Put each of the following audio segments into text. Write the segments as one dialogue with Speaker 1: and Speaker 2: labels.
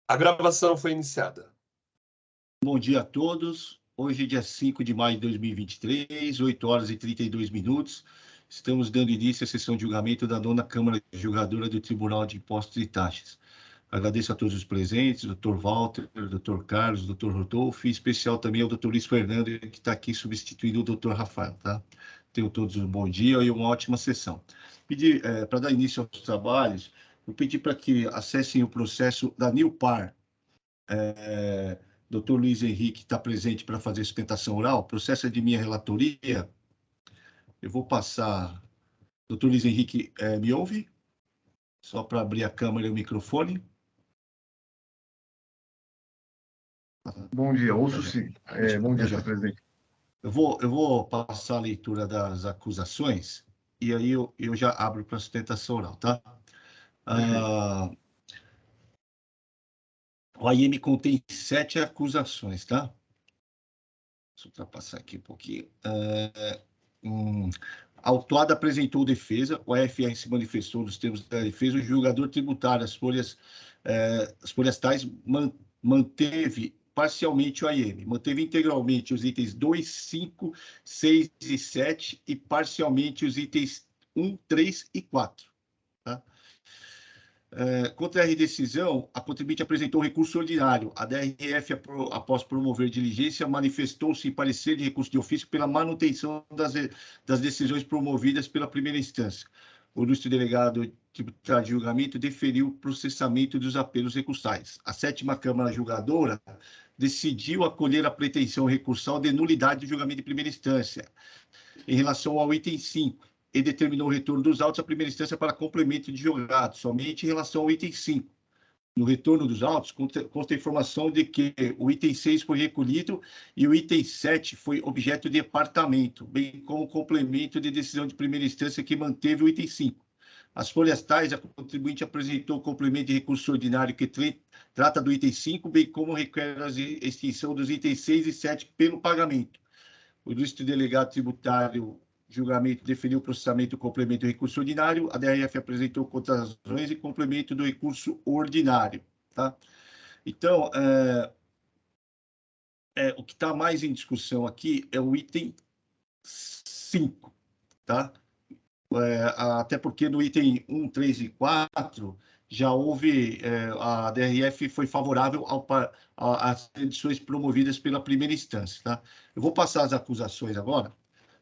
Speaker 1: A gravação foi iniciada.
Speaker 2: Bom dia a todos. Hoje, dia 5 de maio de 2023, 8 horas e 32 minutos. Estamos dando início à sessão de julgamento da 9ª Câmara Julgadora do Tribunal de Impostos e Taxas. Agradeço a todos os presentes, Dr. Walter, Dr. Carlos, Dr. Rodolfo, e em especial também ao Dr. Luiz Fernando, que está aqui substituindo o Dr. Rafael, tá? Tenham todos um bom dia e uma ótima sessão. Pedir, para dar início aos trabalhos, eu pedi para que acessem o processo da Nilpar. Dr. Luiz Henrique está presente para fazer sustentação oral. O processo é de minha relatoria. Eu vou passar. Dr. Luiz Henrique, me ouve? Só para abrir a câmera e o microfone.
Speaker 3: Bom dia, ouço sim. Bom dia, senhor presidente.
Speaker 2: Eu vou passar a leitura das acusações e aí eu já abro para a sustentação oral, tá? O AIM contém 7 acusações, tá? Deixa eu ultrapassar aqui um pouquinho. A autuada apresentou defesa, o AFR se manifestou nos termos da defesa, o julgador tributário, as folhas tais, manteve parcialmente o AIM, manteve integralmente os itens 2, 5, 6 e 7 e parcialmente os itens 1, 3 e 4, tá? Contra a decisão, a contribuinte apresentou recurso ordinário. A DRF, após promover diligência, manifestou-se em parecer de recurso de ofício pela manutenção das decisões promovidas pela primeira instância. O ilustre delegado tributário de julgamento deferiu o processamento dos apelos recursais. A 7ª Câmara Julgadora decidiu acolher a pretensão recursal de nulidade do julgamento de primeira instância em relação ao item 5. E determinou o retorno dos autos à primeira instância para complemento de julgado, somente em relação ao item 5. No retorno dos autos, consta a informação de que o item 6 foi recolhido e o item 7 foi objeto de apartamento, bem como complemento de decisão de primeira instância que manteve o item 5. As folhas tais, a contribuinte apresentou o complemento de recurso ordinário que trata do item 5, bem como requer a extinção dos itens 6 e 7 pelo pagamento. O ilustre delegado tributário julgamento deferiu o processamento do complemento do recurso ordinário, a DRF apresentou contrarrazões e complemento do recurso ordinário, tá? Então, o que está mais em discussão aqui é o item 5, tá? Até porque no item 1, 3 e 4 já houve, a DRF foi favorável às edições promovidas pela primeira instância, tá? Eu vou passar as acusações agora,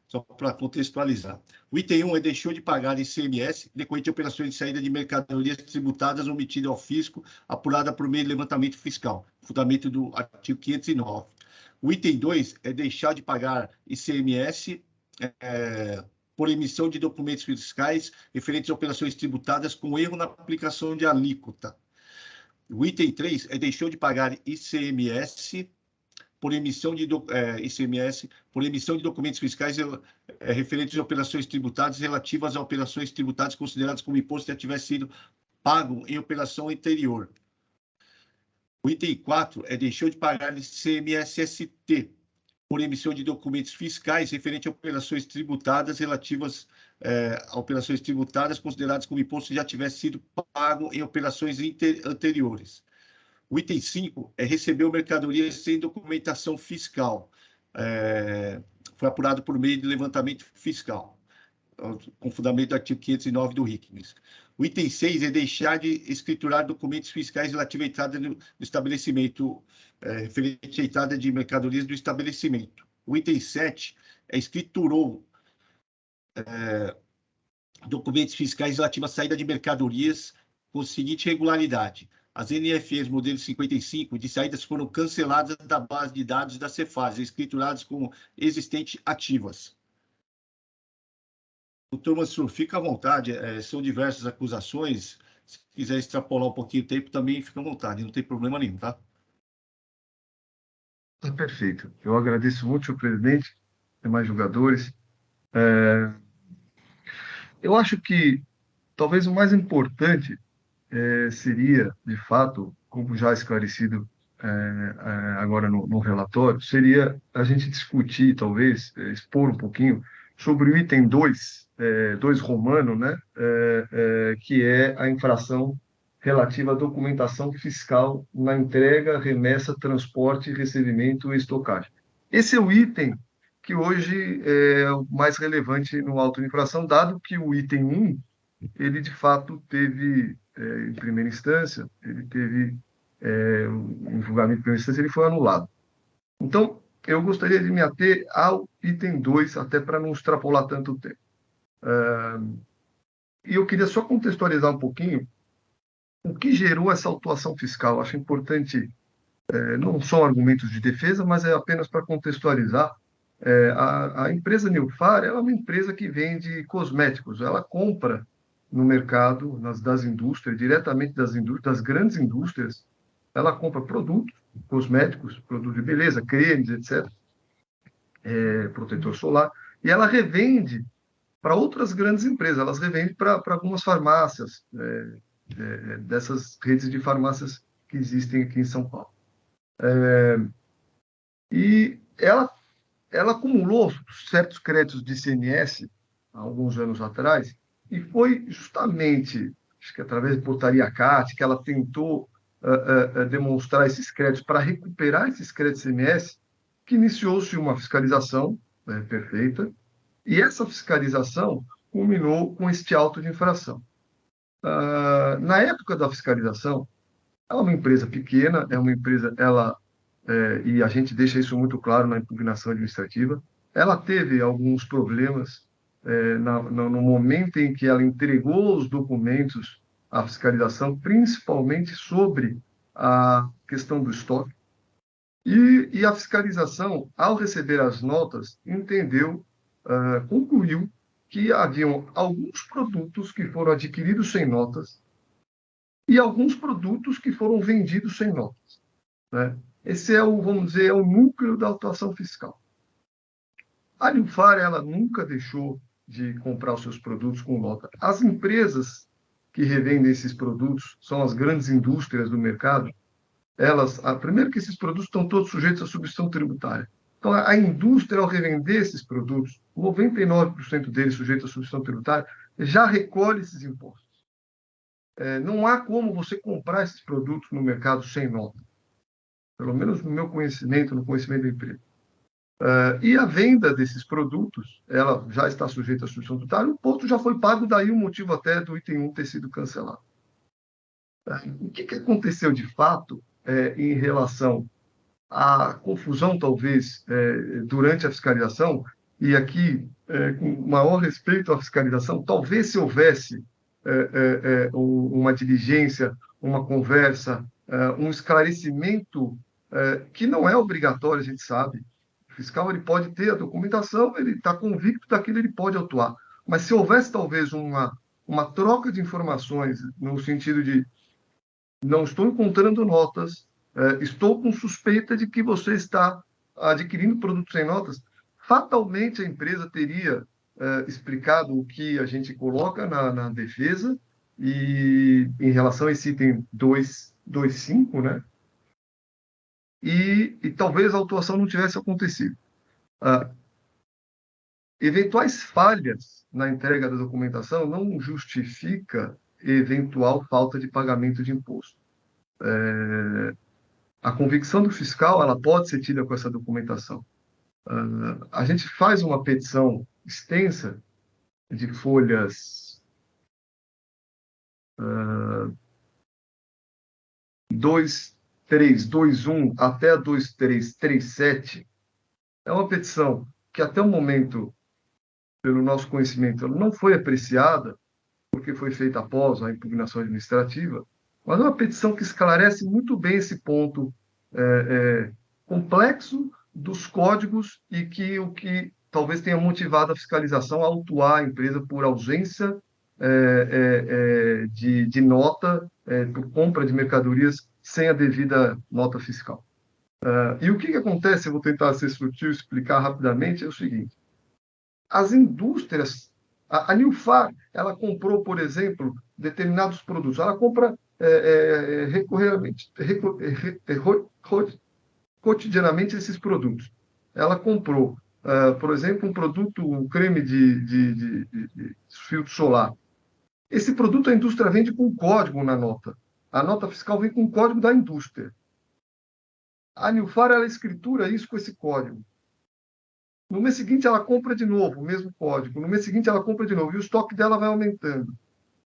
Speaker 2: só para contextualizar. O item 1 deixou de pagar ICMS decorrente de operações de saída de mercadorias tributadas omitida ao fisco, apurada por meio de levantamento fiscal, fundamento do artigo 509. O item 2 deixar de pagar ICMS por emissão de documentos fiscais referentes a operações tributadas com erro na aplicação de alíquota. O item 3 deixou de pagar ICMS por emissão de documentos fiscais referentes a operações tributadas relativas a operações tributadas consideradas como imposto que tivesse sido pago em operação anterior. O item 4 deixou de pagar ICMS-ST por emissão de documentos fiscais referentes a operações tributadas relativas a operações tributadas consideradas como imposto que já tivesse sido pago em operações anteriores. O item 5 recebeu mercadorias sem documentação fiscal. Foi apurado por meio de levantamento fiscal, com fundamento do artigo 509 do RICMES. O item 6 deixar de escriturar documentos fiscais relativos à entrada no estabelecimento, referente à entrada de mercadorias do estabelecimento. O item 7 escriturou documentos fiscais relativos à saída de mercadorias com a seguinte regularidade: as NFEs modelo 55 de saídas foram canceladas da base de dados da Cefaz, escrituradas como existentes ativas. Doutor Mansur, fica à vontade, são diversas acusações, se quiser extrapolar um pouquinho o tempo também fica à vontade, não tem problema nenhum, tá?
Speaker 3: Tá perfeito. Eu agradeço muito, senhor presidente, demais julgadores. Eu acho que talvez o mais importante seria, de fato, como já esclarecido agora no relatório, seria a gente discutir, talvez, expor um pouquinho sobre o item 2 romano, né, que é a infração relativa à documentação fiscal na entrega, remessa, transporte, recebimento e estocagem. Esse é o item que hoje é o mais relevante no auto de infração, dado que o item 1, ele de fato teve, em primeira instância, ele teve um julgamento em primeira instância, ele foi anulado. Então, eu gostaria de me ater ao item 2, até para não extrapolar tanto o tempo. E eu queria só contextualizar um pouquinho o que gerou essa autuação fiscal. Acho importante, não são argumentos de defesa, mas é apenas para contextualizar. A empresa Nilfar, ela é uma empresa que vende cosméticos. Ela compra no mercado, das indústrias, diretamente das grandes indústrias, ela compra produtos cosméticos, produtos de beleza, cremes, etc., protetor solar, e ela revende para outras grandes empresas, elas revendem para algumas farmácias, dessas redes de farmácias que existem aqui em São Paulo. E ela acumulou certos créditos de ICMS há alguns anos atrás, e foi justamente, acho que através de portaria CAT, que ela tentou demonstrar esses créditos para recuperar esses créditos de ICMS, que iniciou-se uma fiscalização perfeita, e essa fiscalização culminou com este auto de infração. Na época da fiscalização, ela é uma empresa pequena, é uma empresa, e a gente deixa isso muito claro na impugnação administrativa, ela teve alguns problemas no momento em que ela entregou os documentos à fiscalização, principalmente sobre a questão do estoque, e a fiscalização, ao receber as notas, concluiu que haviam alguns produtos que foram adquiridos sem notas e alguns produtos que foram vendidos sem notas, né? Esse vamos dizer, é o núcleo da autuação fiscal. A Nilfar, ela nunca deixou de comprar os seus produtos com nota. As empresas que revendem esses produtos são as grandes indústrias do mercado. Primeiro que esses produtos estão todos sujeitos à substituição tributária. Então, a indústria, ao revender esses produtos, 99% deles sujeitos à substituição tributária, já recolhe esses impostos. Não há como você comprar esses produtos no mercado sem nota. Pelo menos no meu conhecimento, no conhecimento da empresa. E a venda desses produtos, ela já está sujeita à substituição tributária, o imposto já foi pago, daí o motivo até do item 1 ter sido cancelado. O que aconteceu de fato em relação à confusão, talvez, durante a fiscalização, e aqui, com maior respeito à fiscalização, talvez se houvesse uma diligência, uma conversa, um esclarecimento que não é obrigatório, a gente sabe. O fiscal ele pode ter a documentação, ele está convicto daquilo, ele pode autuar. Mas se houvesse, talvez, uma troca de informações, no sentido de não estou encontrando notas, estou com suspeita de que você está adquirindo produtos sem notas, fatalmente a empresa teria explicado o que a gente coloca na defesa, e em relação a esse item 2.5, né? E talvez a autuação não tivesse acontecido. Eventuais falhas na entrega da documentação não justifica eventual falta de pagamento de imposto. A convicção do fiscal, ela pode ser tida com essa documentação. A gente faz uma petição extensa de folhas 2321 até 2337. É uma petição que até o momento, pelo nosso conhecimento, ela não foi apreciada, porque foi feita após a impugnação administrativa, mas é uma petição que esclarece muito bem esse ponto complexo dos códigos, e o que talvez tenha motivado a fiscalização a autuar a empresa por ausência de nota, por compra de mercadorias sem a devida nota fiscal. E o que acontece, eu vou tentar ser sutil e explicar rapidamente, é o seguinte: as indústrias, a Nilfar, ela comprou, por exemplo, determinados produtos, ela compra cotidianamente esses produtos. Ela comprou, por exemplo, um creme de filtro solar. Esse produto a indústria vende com código na nota. a nota fiscal vem com o código da indústria. A Nilfar, ela escritura isso com esse código. No mês seguinte, ela compra de novo o mesmo código. No mês seguinte, ela compra de novo. E o estoque dela vai aumentando.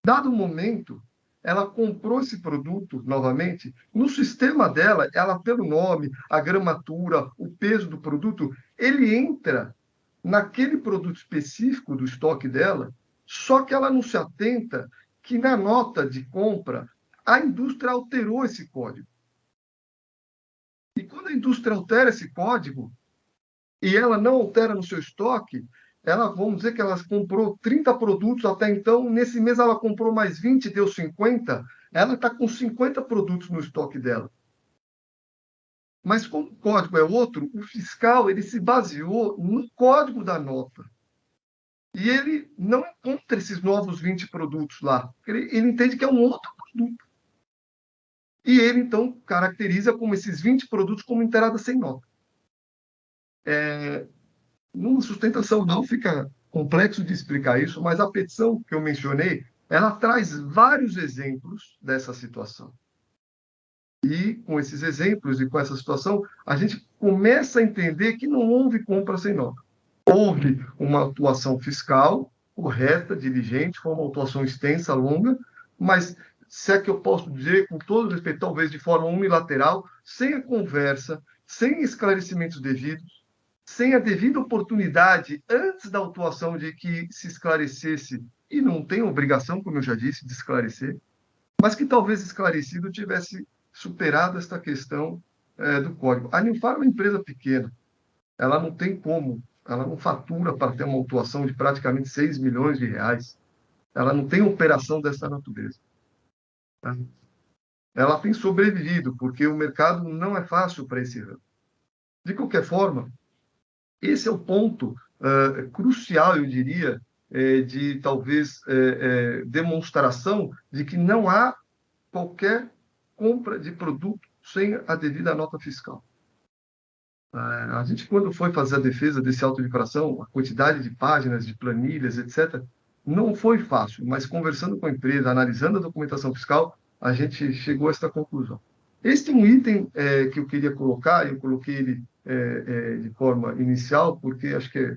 Speaker 3: Dado o momento, ela comprou esse produto novamente. No sistema dela, ela, pelo nome, a gramatura, o peso do produto, ele entra naquele produto específico do estoque dela, só que ela não se atenta que na nota de compra, a indústria alterou esse código. E quando a indústria altera esse código, e ela não altera no seu estoque, ela, vamos dizer que ela comprou 30 produtos até então, nesse mês ela comprou mais 20, deu 50, ela está com 50 produtos no estoque dela. Mas como o código é outro, o fiscal ele se baseou no código da nota. E ele não encontra esses novos 20 produtos lá. Ele entende que é um outro produto. E ele, então, caracteriza como esses 20 produtos como entrada sem nota. Numa sustentação não fica complexo de explicar isso, mas a petição que eu mencionei, ela traz vários exemplos dessa situação. E com esses exemplos e com essa situação, a gente começa a entender que não houve compra sem nota. Houve uma atuação fiscal correta, diligente, foi uma atuação extensa, longa, mas se é que eu posso dizer, com todo respeito, talvez de forma unilateral, sem a conversa, sem esclarecimentos devidos, sem a devida oportunidade antes da autuação de que se esclarecesse, e não tem obrigação, como eu já disse, de esclarecer, mas que talvez esclarecido tivesse superado esta questão do código. A Nilfar é uma empresa pequena, ela não tem como, ela não fatura para ter uma autuação de praticamente 6 milhões de reais, ela não tem operação dessa natureza. Ela tem sobrevivido, porque o mercado não é fácil para esse ramo. De qualquer forma, esse é o ponto crucial, eu diria, de talvez demonstração de que não há qualquer compra de produto sem a devida nota fiscal. A gente, quando foi fazer a defesa desse auto de infração, a quantidade de páginas, de planilhas, etc., não foi fácil, mas conversando com a empresa, analisando a documentação fiscal, a gente chegou a esta conclusão. Este é um item que eu queria colocar, eu coloquei ele de forma inicial, porque acho que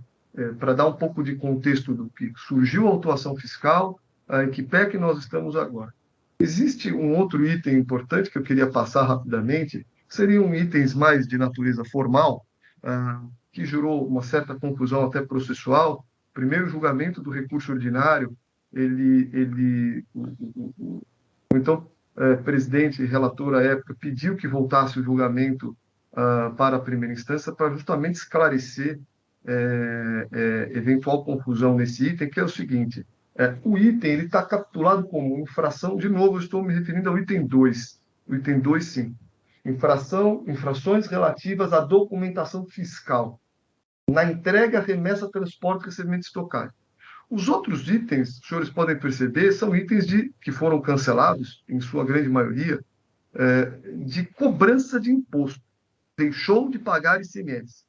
Speaker 3: para dar um pouco de contexto do que surgiu a autuação fiscal, em que pé que nós estamos agora. Existe um outro item importante que eu queria passar rapidamente, seriam itens mais de natureza formal, que gerou uma certa confusão até processual. Primeiro julgamento do recurso ordinário, o então presidente e relator à época pediu que voltasse o julgamento para a primeira instância para justamente esclarecer eventual confusão nesse item, que é o seguinte: o item está capitulado como infração, de novo, eu estou me referindo ao item 2, o item 2, sim, infrações relativas à documentação fiscal, na entrega, remessa, transporte, recebimento e estocagem. Os outros itens, os senhores podem perceber, são itens que foram cancelados, em sua grande maioria, de cobrança de imposto. Deixou de pagar ICMS.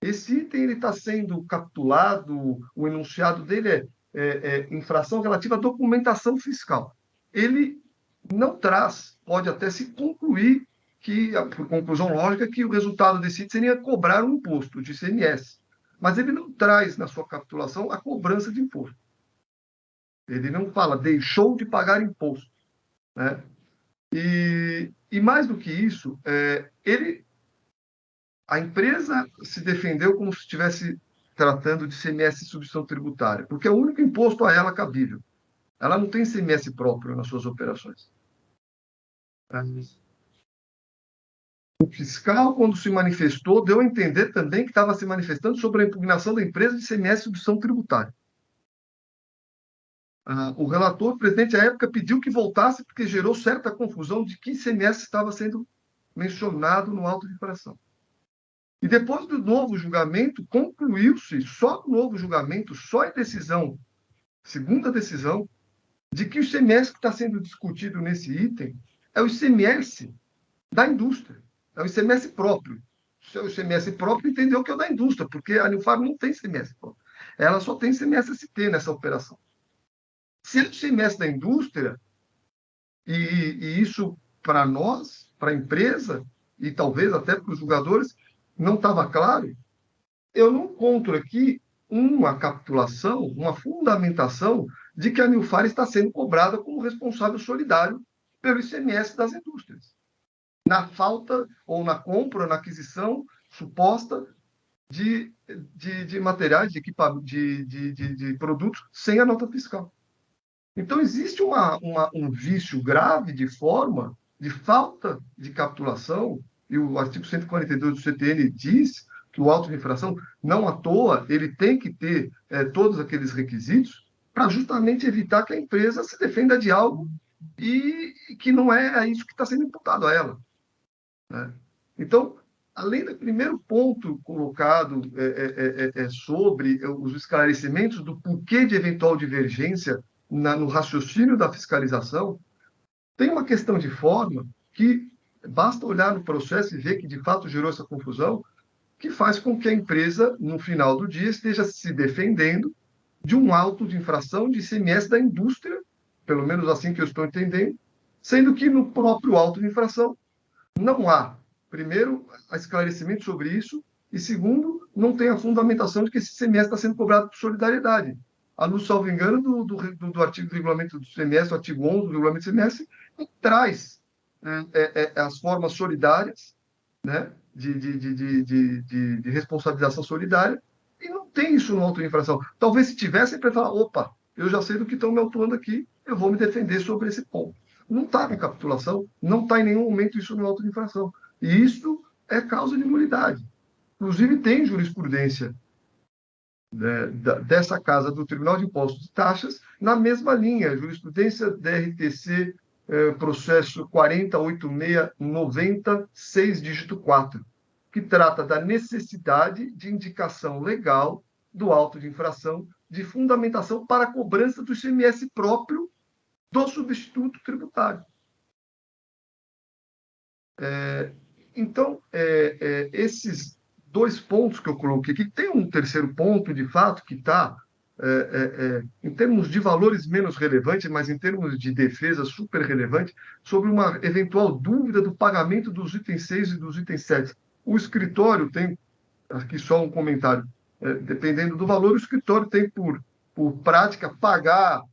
Speaker 3: Esse item está sendo capitulado, o enunciado dele é infração relativa à documentação fiscal. Ele não traz, pode até se concluir, por conclusão lógica, que o resultado desse item seria cobrar um imposto de ICMS. Mas ele não traz na sua capitulação a cobrança de imposto. Ele não fala, deixou de pagar imposto. Né? E mais do que isso, a empresa se defendeu como se estivesse tratando de ICMS e substituição tributária, porque é o único imposto a ela cabível. Ela não tem ICMS próprio nas suas operações. O fiscal, quando se manifestou, deu a entender também que estava se manifestando sobre a impugnação da empresa de ICMS e substituição tributária. O relator, presidente à época, pediu que voltasse porque gerou certa confusão de que ICMS estava sendo mencionado no auto de infração. E depois do novo julgamento, concluiu-se, só no novo julgamento, só em decisão, segunda decisão, de que o ICMS que está sendo discutido nesse item é o ICMS da indústria, é o ICMS próprio. Se é o ICMS próprio, entendeu que é o da indústria, porque a Nilfar não tem ICMS próprio. Ela só tem ICMS-ST nessa operação. Se é o ICMS da indústria, E isso, para nós, para a empresa, e talvez até para os jogadores, não estava claro. Eu não encontro aqui uma capitulação, uma fundamentação de que a New Fire está sendo cobrada como responsável solidário pelo ICMS das indústrias, na falta ou na compra, na aquisição suposta de materiais, de produtos sem a nota fiscal. Então, existe um vício grave de forma, de falta de capitulação, e o artigo 142 do CTN diz que o auto de infração, não à toa, ele tem que ter todos aqueles requisitos para justamente evitar que a empresa se defenda de algo e que não é isso que está sendo imputado a ela, né? Então, além do primeiro ponto colocado sobre os esclarecimentos do porquê de eventual divergência no raciocínio da fiscalização, tem uma questão de forma que basta olhar no processo e ver que, de fato, gerou essa confusão, que faz com que a empresa, no final do dia, esteja se defendendo de um auto de infração de ICMS da indústria, pelo menos assim que eu estou entendendo, sendo que no próprio auto de infração não há, primeiro, esclarecimento sobre isso, e segundo, não tem a fundamentação de que esse ICMS está sendo cobrado por solidariedade. A luz, salvo engano, do artigo do regulamento do ICMS, o artigo 11 do regulamento do ICMS, traz as formas solidárias, né, de responsabilização solidária, e não tem isso no auto de infração. Talvez se tivesse, para falar, opa, eu já sei do que estão me autuando aqui, eu vou me defender sobre esse ponto. Não está na capitulação, não está em nenhum momento isso no auto de infração. E isso é causa de nulidade. Inclusive, tem jurisprudência dessa casa do Tribunal de Impostos e Taxas na mesma linha, jurisprudência DRTC, processo 408690, 6 dígito 4, que trata da necessidade de indicação legal do auto de infração de fundamentação para a cobrança do ICMS próprio do substituto tributário. Então, esses dois pontos que eu coloquei aqui, tem um terceiro ponto, de fato, que está, em termos de valores menos relevantes, mas em termos de defesa super relevante, sobre uma eventual dúvida do pagamento dos itens 6 e dos itens 7. O escritório tem, aqui só um comentário, dependendo do valor, o escritório tem por prática pagar,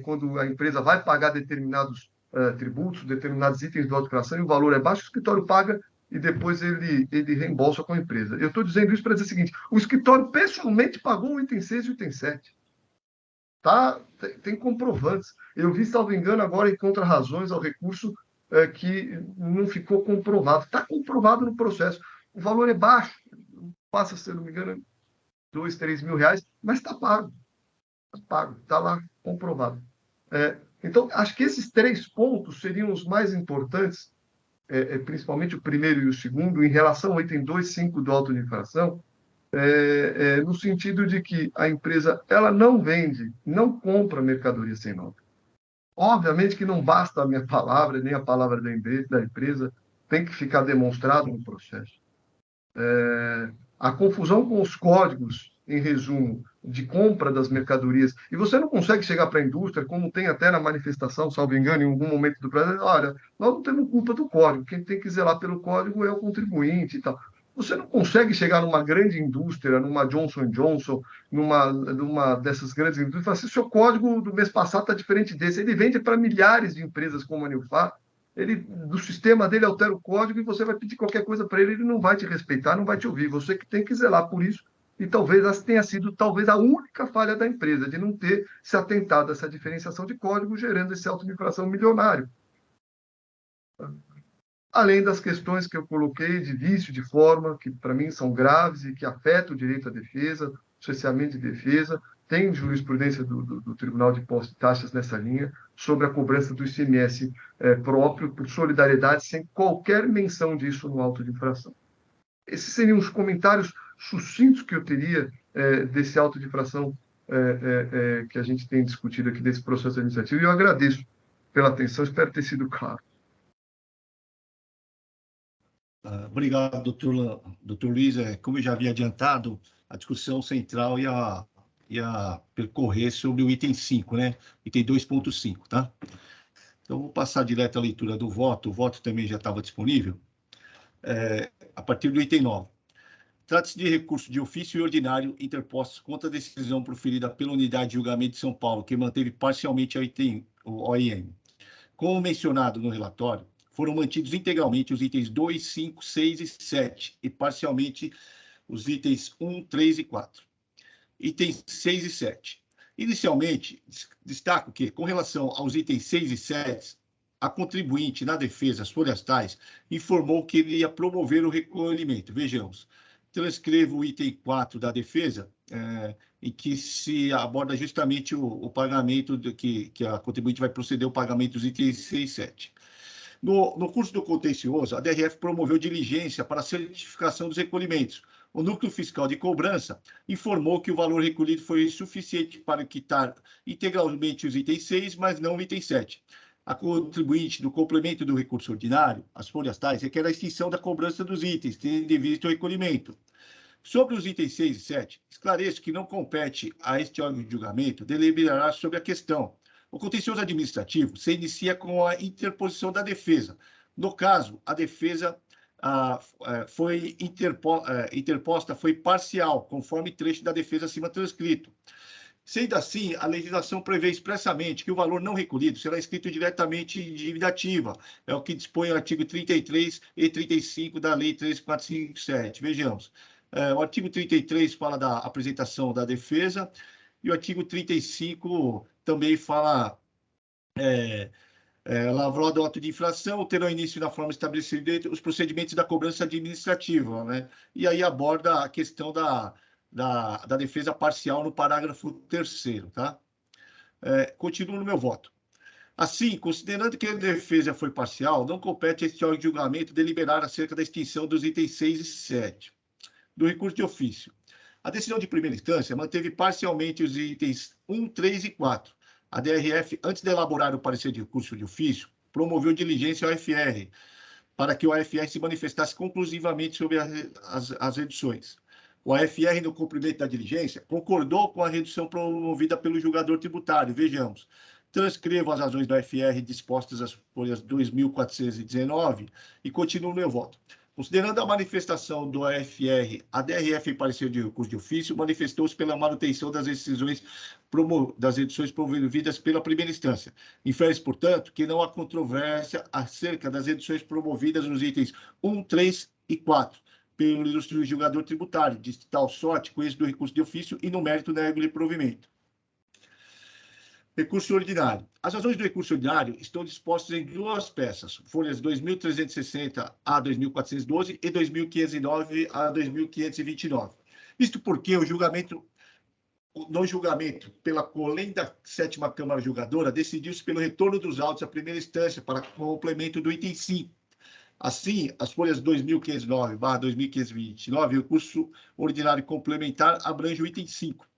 Speaker 3: quando a empresa vai pagar determinados tributos, determinados itens do auto de infração, e o valor é baixo, o escritório paga e depois ele reembolsa com a empresa. Eu estou dizendo isso para dizer o seguinte: o escritório pessoalmente pagou o item 6 e o item 7. Tá? Tem comprovantes. Eu vi, salvo engano, agora em contra-razões ao recurso que não ficou comprovado. Está comprovado no processo. O valor é baixo, passa, se não me engano, 2, 3 mil reais, mas está pago. Está pago, está lá comprovado. Então, acho que esses 3 pontos seriam os mais importantes, principalmente o primeiro e o segundo, em relação ao item 2.5 do auto de infração, no sentido de que a empresa ela não vende, não compra mercadoria sem nota. Obviamente que não basta a minha palavra, nem a palavra da empresa, tem que ficar demonstrado no processo. A confusão com os códigos, em resumo, de compra das mercadorias, e você não consegue chegar para a indústria, como tem até na manifestação, salvo engano, em algum momento do Brasil, olha, nós não temos culpa do código, quem tem que zelar pelo código é o contribuinte e tal. Você não consegue chegar numa grande indústria, numa Johnson & Johnson, numa dessas grandes indústrias, e falar assim, seu código do mês passado está diferente desse. Ele vende para milhares de empresas como a Newfar, do sistema dele altera o código e você vai pedir qualquer coisa para ele, ele não vai te respeitar, não vai te ouvir. Você que tem que zelar por isso. E talvez essa tenha sido a única falha da empresa, de não ter se atentado a essa diferenciação de código, gerando esse auto de infração milionário. Além das questões que eu coloquei de vício de forma, que para mim são graves e que afetam o direito à defesa, o cerceamento de defesa. Tem jurisprudência do Tribunal de Impostos e Taxas nessa linha, sobre a cobrança do ICMS próprio, por solidariedade, sem qualquer menção disso no auto de infração. Esses seriam os comentários sucintos que eu teria desse auto de infração que a gente tem discutido aqui, desse processo administrativo, e eu agradeço pela atenção, espero ter sido claro.
Speaker 2: Obrigado, doutor Luiz. Como eu já havia adiantado, a discussão central ia percorrer sobre o item 5, né? Item 2.5, tá? Então, vou passar direto à leitura do voto. O voto também já estava disponível. A partir do item 9. Trata-se de recurso de ofício e ordinário interpostos contra a decisão proferida pela Unidade de Julgamento de São Paulo, que manteve parcialmente o OIM. Como mencionado no relatório, foram mantidos integralmente os itens 2, 5, 6 e 7, e parcialmente os itens 1, 3 e 4. Itens 6 e 7. Inicialmente, destaco que, com relação aos itens 6 e 7, a contribuinte na defesa, as folhas tais, informou que ele ia promover o recolhimento. Vejamos. Transcrevo o item 4 da defesa, em que se aborda justamente o pagamento, que a contribuinte vai proceder ao pagamento dos itens 6 e 7. No curso do contencioso, a DRF promoveu diligência para a certificação dos recolhimentos. O núcleo fiscal de cobrança informou que o valor recolhido foi suficiente para quitar integralmente os itens 6, mas não o item 7. A contribuinte do complemento do recurso ordinário, as folhas tais, requer a extinção da cobrança dos itens, tendo em vista o recolhimento. Sobre os itens 6 e 7, esclareço que não compete a este órgão de julgamento deliberar sobre a questão. O contencioso administrativo se inicia com a interposição da defesa. No caso, a defesa foi interposta, foi parcial, conforme trecho da defesa acima transcrito. Sendo assim, a legislação prevê expressamente que o valor não recolhido será escrito diretamente em dívida ativa. É o que dispõe o artigo 33 e 35 da Lei 3457. Vejamos. O artigo 33 fala da apresentação da defesa e o artigo 35 também fala lavrado o auto de infração, terão início na forma estabelecida os procedimentos da cobrança administrativa, né? E aí aborda a questão da defesa parcial no parágrafo 3º, tá? Continuo no meu voto. Assim, considerando que a defesa foi parcial, não compete a este órgão de julgamento deliberar acerca da extinção dos itens 6 e 7 do recurso de ofício. A decisão de primeira instância manteve parcialmente os itens 1, 3 e 4. A DRF, antes de elaborar o parecer de recurso de ofício, promoveu diligência ao FR, para que o AFR se manifestasse conclusivamente sobre as reduções. O AFR, no cumprimento da diligência, concordou com a redução promovida pelo julgador tributário. Vejamos. Transcrevo as razões do AFR dispostas às folhas 2.419 e continuo no meu voto. Considerando a manifestação do AFR, a DRF, em parecer de recurso de ofício, manifestou-se pela manutenção das decisões das reduções promovidas pela primeira instância. Infere-se, portanto, que não há controvérsia acerca das reduções promovidas nos itens 1, 3 e 4, pelo ilustre julgador tributário, de tal sorte com êxito do recurso de ofício e no mérito nego-lhe provimento. Recurso ordinário. As razões do recurso ordinário estão dispostas em duas peças, folhas 2.360 a 2.412 e 2.509 a 2.529. Isto porque no julgamento pela colenda 7ª Câmara Julgadora, decidiu-se pelo retorno dos autos à primeira instância para complemento do item 5. Assim, as folhas 2.509/2.529, o recurso ordinário complementar abrange o item 5.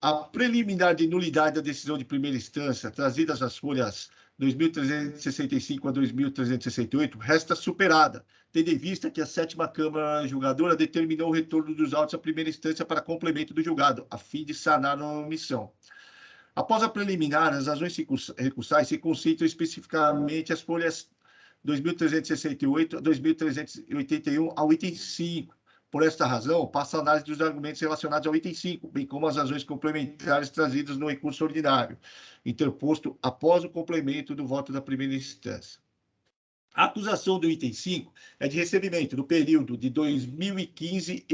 Speaker 2: A preliminar de nulidade da decisão de primeira instância, trazidas as folhas 2.365 a 2.368, resta superada, tendo em vista que a 7ª Câmara Julgadora determinou o retorno dos autos à primeira instância para complemento do julgado, a fim de sanar a omissão. Após a preliminar, as razões recursais se concentram especificamente as folhas 2.368 a 2.381 ao item 5. Por esta razão, passa a análise dos argumentos relacionados ao item 5, bem como as razões complementares trazidas no recurso ordinário, interposto após o complemento do voto da primeira instância. A acusação do item 5 é de recebimento do período de 2014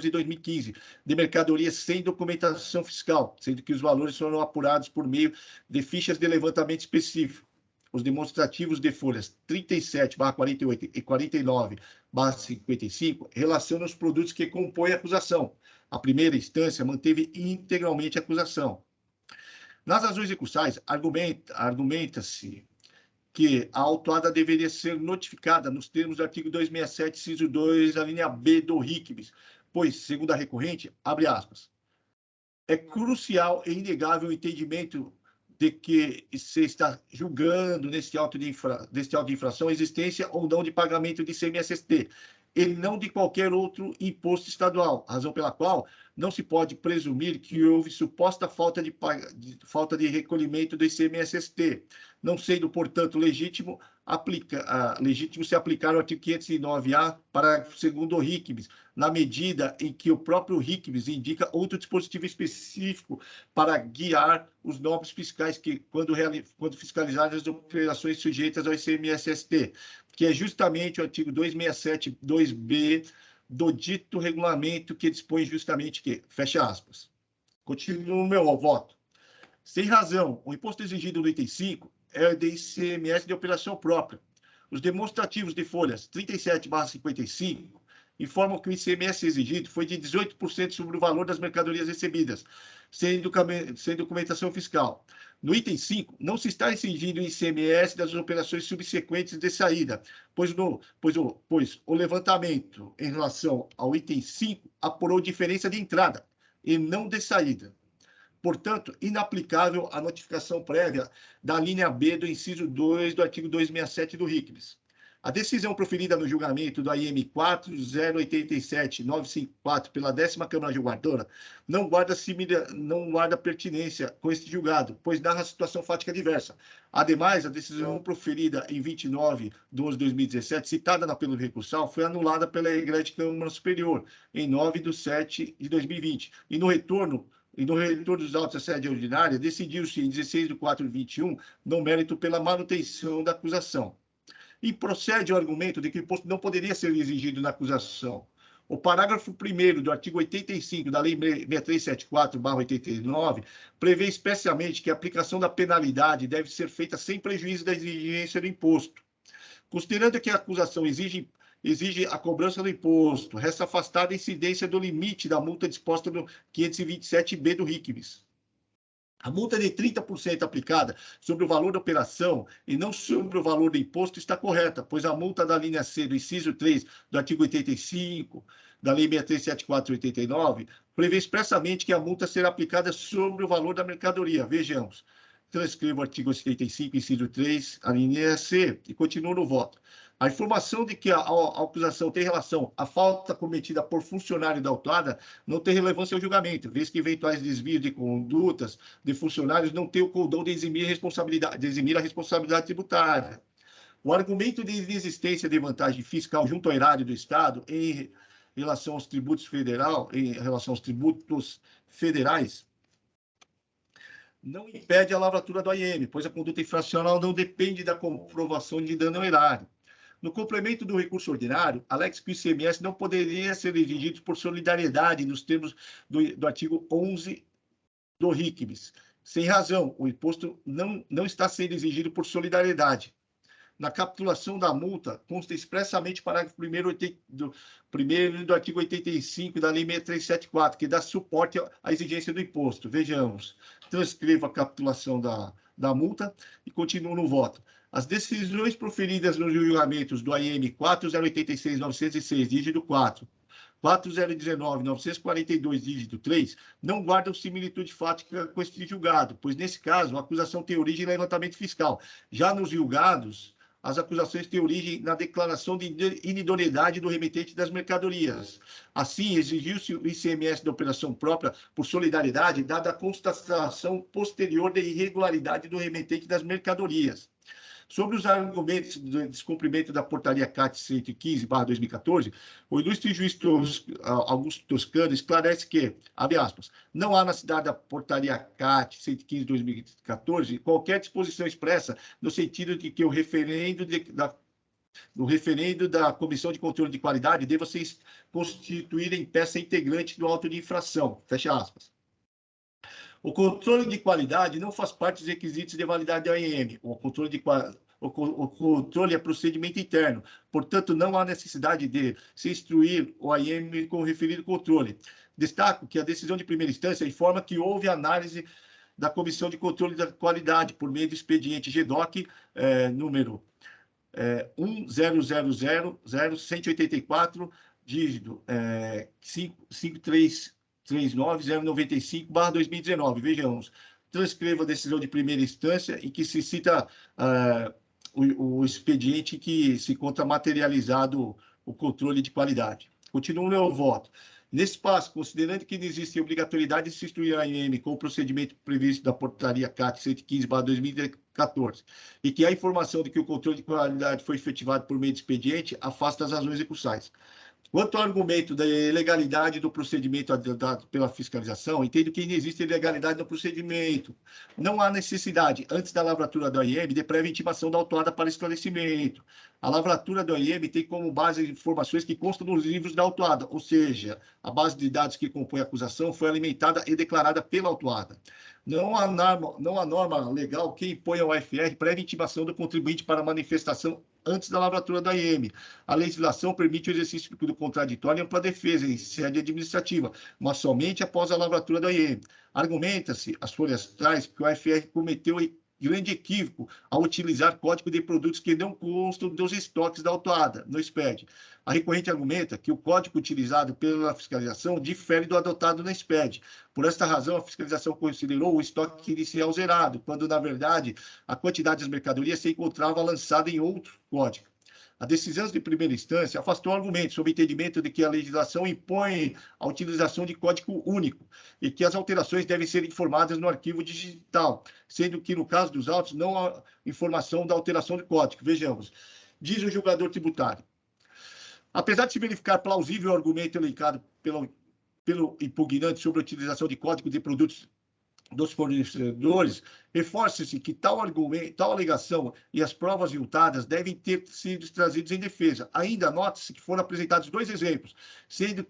Speaker 2: e 2015 de mercadorias sem documentação fiscal, sendo que os valores foram apurados por meio de fichas de levantamento específico. Os demonstrativos de folhas 37/48 e 49/55 relacionam os produtos que compõem a acusação. A primeira instância manteve integralmente a acusação. Nas razões recursais, argumenta-se que a autuada deveria ser notificada nos termos do artigo 267, inciso 2, a linha B do RICBS, pois, segundo a recorrente, abre aspas, é crucial e inegável o entendimento de que se está julgando neste auto de infração a existência ou não de pagamento de ICMS-ST, e não de qualquer outro imposto estadual, razão pela qual não se pode presumir que houve suposta falta de recolhimento do ICMS-ST, não sendo, portanto, legítimo se aplicar o artigo 509-A, parágrafo 2º do RICMS, na medida em que o próprio RICMS indica outro dispositivo específico para guiar os novos fiscais que, quando fiscalizar as operações sujeitas ao ICMS-ST, que é justamente o artigo 267.2b do dito regulamento que dispõe justamente que, fecha aspas. Continuo o meu voto. Sem razão, o imposto exigido no item 5 é de ICMS de operação própria. Os demonstrativos de folhas 37/55 informam que o ICMS exigido foi de 18% sobre o valor das mercadorias recebidas, sem documentação fiscal. No item 5, não se está exigindo o ICMS das operações subsequentes de saída, pois o levantamento em relação ao item 5 apurou diferença de entrada e não de saída. Portanto, inaplicável a notificação prévia da linha B do inciso 2 do artigo 267 do RICMS. A decisão proferida no julgamento do AIM 4087954 pela 10ª Câmara Julgadora não guarda pertinência com este julgado, pois narra a situação fática diversa. Ademais, a decisão proferida em 29/12/2017, citada pelo recursal, foi anulada pela egrégia Câmara Superior em 9/7/2020. E no retorno dos autos à sede ordinária, decidiu-se em 16/4/21, no mérito pela manutenção da acusação. E procede o argumento de que o imposto não poderia ser exigido na acusação. O parágrafo 1º do artigo 85 da Lei 6374/89 prevê especialmente que a aplicação da penalidade deve ser feita sem prejuízo da exigência do imposto. Considerando que a acusação exige a cobrança do imposto, resta afastada a incidência do limite da multa disposta no 527b do RICMS. A multa de 30% aplicada sobre o valor da operação e não sobre o valor do imposto está correta, pois a multa da linha C do inciso 3 do artigo 85 da Lei 6374/89 prevê expressamente que a multa será aplicada sobre o valor da mercadoria. Vejamos. Transcrevo o artigo 85, inciso 3, a linha C, e continuo no voto. A informação de que a acusação tem relação à falta cometida por funcionário da autuada não tem relevância ao julgamento, visto que eventuais desvios de condutas de funcionários não têm o condão de eximir a responsabilidade tributária. O argumento de inexistência de vantagem fiscal junto ao erário do Estado em relação aos tributos federais não impede a lavratura do AIM, pois a conduta infracional não depende da comprovação de dano ao erário. No complemento do recurso ordinário, alega-se que o ICMS não poderia ser exigido por solidariedade nos termos do artigo 11 do RICMS. Sem razão, o imposto não está sendo exigido por solidariedade. Na capitulação da multa, consta expressamente o parágrafo 1º do artigo 85 da Lei 6374, que dá suporte à exigência do imposto. Vejamos. Transcrevo a capitulação da multa e continuo no voto. As decisões proferidas nos julgamentos do AIM 4086-906, dígito 4, 4019-942, dígito 3, não guardam similitude fática com este julgado, pois, nesse caso, a acusação tem origem em levantamento fiscal. Já nos julgados, as acusações têm origem na declaração de inidoneidade do remetente das mercadorias. Assim, exigiu-se o ICMS da operação própria por solidariedade, dada a constatação posterior de irregularidade do remetente das mercadorias. Sobre os argumentos do descumprimento da portaria CAT 115/2014, o ilustre juiz Augusto Toscano esclarece que, abre aspas, não há na cidade da portaria CAT 115/2014 qualquer disposição expressa no sentido de que o referendo da Comissão de Controle de Qualidade deva se constituir em peça integrante do auto de infração, fecha aspas. O controle de qualidade não faz parte dos requisitos de validade da AIM. O controle é procedimento interno. Portanto, não há necessidade de se instruir o AIM com o referido controle. Destaco que a decisão de primeira instância informa que houve análise da Comissão de Controle da Qualidade por meio do expediente GDOC número 1000184, dígito 5339095/2019. Vejamos, transcrevo a decisão de primeira instância em que se cita o expediente que se encontra materializado o controle de qualidade. Continuo o meu voto. Nesse passo, considerando que não existe obrigatoriedade de se instruir a ANM com o procedimento previsto da portaria CAT 115/2014 e que a informação de que o controle de qualidade foi efetivado por meio de expediente afasta as razões recursais. Quanto ao argumento da ilegalidade do procedimento adotado pela fiscalização, entendo que não existe ilegalidade no procedimento. Não há necessidade, antes da lavratura do AIM, de prévia intimação da autuada para esclarecimento. A lavratura do AIM tem como base informações que constam nos livros da autuada, ou seja, a base de dados que compõe a acusação foi alimentada e declarada pela autuada. Não há norma legal que impõe ao AFR prévia intimação do contribuinte para manifestação antes da lavratura da IM. A legislação permite o exercício do contraditório em ampla defesa em sede administrativa, mas somente após a lavratura da IM. Argumenta-se, as folhas traz, que o AFR cometeu grande equívoco ao utilizar código de produtos que não constam dos estoques da autuada, no SPED. A recorrente argumenta que o código utilizado pela fiscalização difere do adotado na SPED. Por esta razão, a fiscalização considerou o estoque inicial zerado, quando, na verdade, a quantidade das mercadorias se encontrava lançada em outro código. A decisão de primeira instância afastou argumentos sob entendimento de que a legislação impõe a utilização de código único e que as alterações devem ser informadas no arquivo digital, sendo que, no caso dos autos, não há informação da alteração de código. Vejamos. Diz o julgador tributário. Apesar de se verificar plausível o argumento elencado pelo impugnante sobre a utilização de código de produtos dos fornecedores, reforça-se que tal alegação e as provas juntadas devem ter sido trazidas em defesa. Ainda nota-se que foram apresentados 2 exemplos, sendo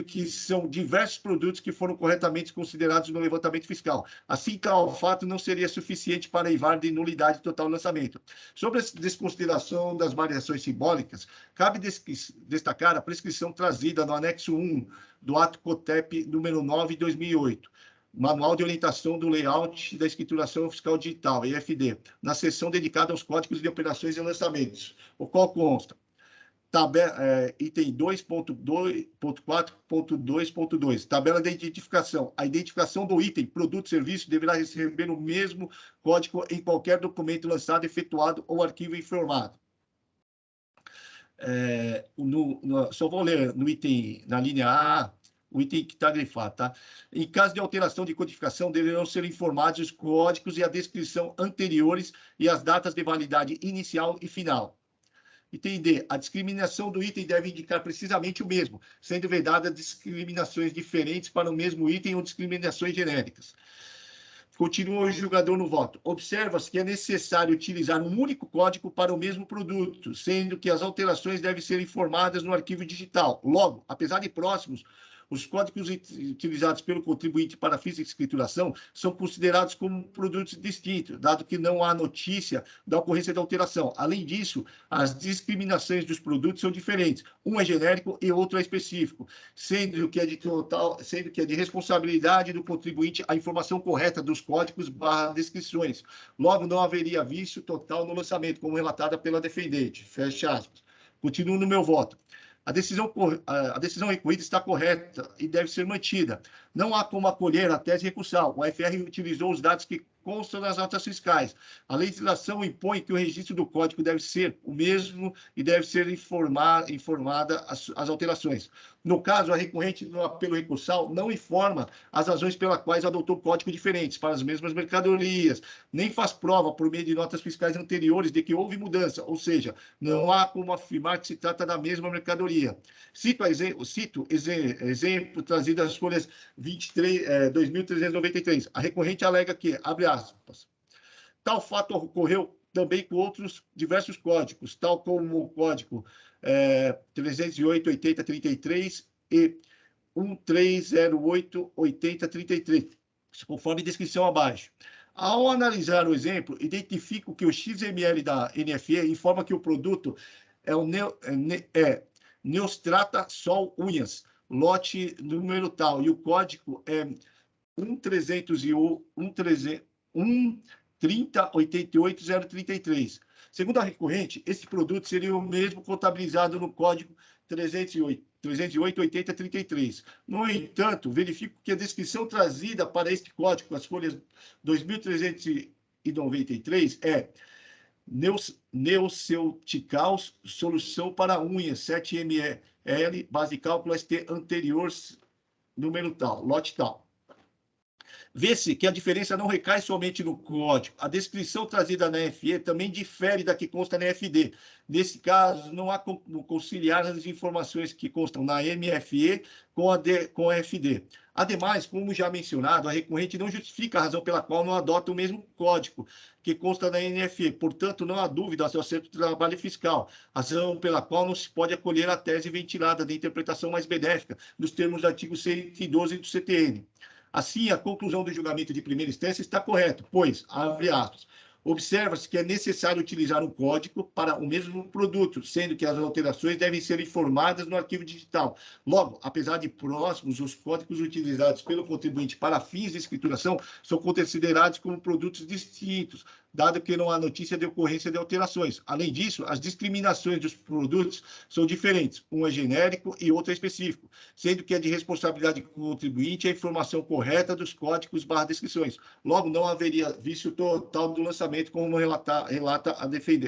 Speaker 2: que são diversos produtos que foram corretamente considerados no levantamento fiscal. Assim, tal fato não seria suficiente para eivar de nulidade total o lançamento. Sobre a desconsideração das variações simbólicas, cabe destacar a prescrição trazida no anexo 1 do ato COTEP número 9 de 2008. Manual de Orientação do Layout da Escrituração Fiscal Digital, EFD, na seção dedicada aos códigos de operações e lançamentos, o qual consta, item 2.4.2.2, tabela de identificação. A identificação do item, produto, serviço, deverá receber o mesmo código em qualquer documento lançado, efetuado ou arquivo informado. Só vou ler no item, na linha A, o item que está grifado, tá? Em caso de alteração de codificação, deverão ser informados os códigos e a descrição anteriores e as datas de validade inicial e final. Item D. A discriminação do item deve indicar precisamente o mesmo, sendo vedadas discriminações diferentes para o mesmo item ou discriminações genéricas. Continua o julgador no voto. Observa-se que é necessário utilizar um único código para o mesmo produto, sendo que as alterações devem ser informadas no arquivo digital. Logo, apesar de próximos, os códigos utilizados pelo contribuinte para fins de escrituração são considerados como produtos distintos, dado que não há notícia da ocorrência da alteração. Além disso, as discriminações dos produtos são diferentes. Um é genérico e outro é específico, sendo que é de responsabilidade do contribuinte a informação correta dos códigos / descrições. Logo, não haveria vício total no lançamento, como relatada pela defendente. Fecha aspas. Continuo no meu voto. A decisão recorrida está correta e deve ser mantida. Não há como acolher a tese recursal. O AFR utilizou os dados que constam nas notas fiscais. A legislação impõe que o registro do código deve ser o mesmo e deve ser informada as alterações. No caso, a recorrente no apelo recursal não informa as razões pelas quais adotou códigos diferentes para as mesmas mercadorias, nem faz prova por meio de notas fiscais anteriores de que houve mudança, ou seja, não há como afirmar que se trata da mesma mercadoria. Cito exemplo trazido das folhas 2.393. A recorrente alega que, abre aspas, tal fato ocorreu também com outros diversos códigos, tal como o código 308.80.33 e 1308.80.33, conforme descrição abaixo. Ao analisar o exemplo, identifico que o XML da NFE informa que o produto é o Neostrata Sol Unhas, lote número tal, e o código é 130.88.033. Segundo a recorrente, esse produto seria o mesmo contabilizado no código 308.80.33. No entanto, verifico que a descrição trazida para este código, as folhas 2.393, Neuceuticals, solução para unhas, 7 ml, base de cálculo ST anterior, número tal, lote tal. Vê-se que a diferença não recai somente no código. A descrição trazida na FE também difere da que consta na FD. Nesse caso, não há como conciliar as informações que constam na MFE com a FD. Ademais, como já mencionado, a recorrente não justifica a razão pela qual não adota o mesmo código que consta na NFE. Portanto, não há dúvida ao acerto do trabalho fiscal, razão pela qual não se pode acolher a tese ventilada da interpretação mais benéfica dos termos do artigo 112 do CTN. Assim, a conclusão do julgamento de primeira instância está correta, pois, abre aspas, observa-se que é necessário utilizar um código para o mesmo produto, sendo que as alterações devem ser informadas no arquivo digital. Logo, apesar de próximos, os códigos utilizados pelo contribuinte para fins de escrituração são considerados como produtos distintos, dado que não há notícia de ocorrência de alterações. Além disso, as discriminações dos produtos são diferentes, um é genérico e outro é específico, sendo que é de responsabilidade do contribuinte a informação correta dos códigos / descrições. Logo, não haveria vício total do lançamento, como relata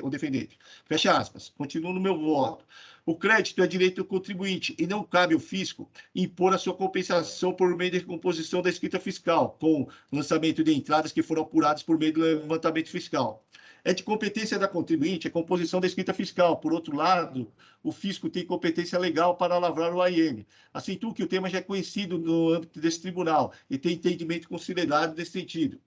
Speaker 2: o defendente. Fecha aspas. Continuo no meu voto. O crédito é direito do contribuinte e não cabe ao fisco impor a sua compensação por meio de recomposição da escrita fiscal, com lançamento de entradas que foram apuradas por meio do levantamento fiscal. É de competência da contribuinte a composição da escrita fiscal. Por outro lado, o fisco tem competência legal para lavrar o AIM. Acentuo que o tema já é conhecido no âmbito desse tribunal e tem entendimento considerado nesse sentido.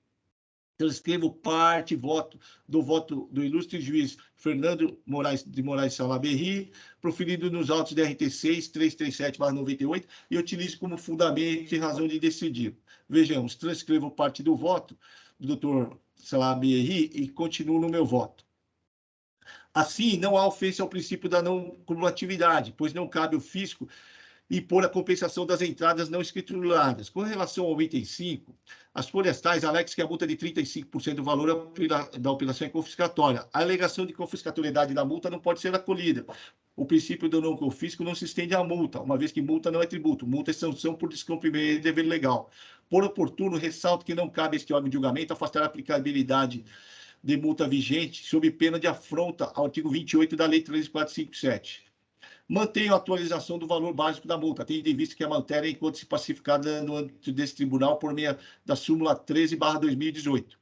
Speaker 2: Transcrevo parte voto do ilustre juiz Fernando de Moraes Salaberry, proferido nos autos de RT 6.337/98, e utilizo como fundamento e razão de decidir. Vejamos, transcrevo parte do voto do doutor Salaberry e continuo no meu voto. Assim, não há ofensa ao princípio da não cumulatividade, pois não cabe ao fisco impor a compensação das entradas não escrituradas. Com relação ao item 5, as folhas tais alegam que a multa de 35% do valor da operação é confiscatória. A alegação de confiscatoriedade da multa não pode ser acolhida. O princípio do não confisco não se estende à multa, uma vez que multa não é tributo. Multa é sanção por descumprimento de dever legal. Por oportuno, ressalto que não cabe a este órgão de julgamento afastar a aplicabilidade de multa vigente sob pena de afronta ao artigo 28 da Lei 13457. Mantenho a atualização do valor básico da multa, tendo em vista que a matéria encontra-se pacificada no âmbito desse tribunal por meio da súmula 13/2018.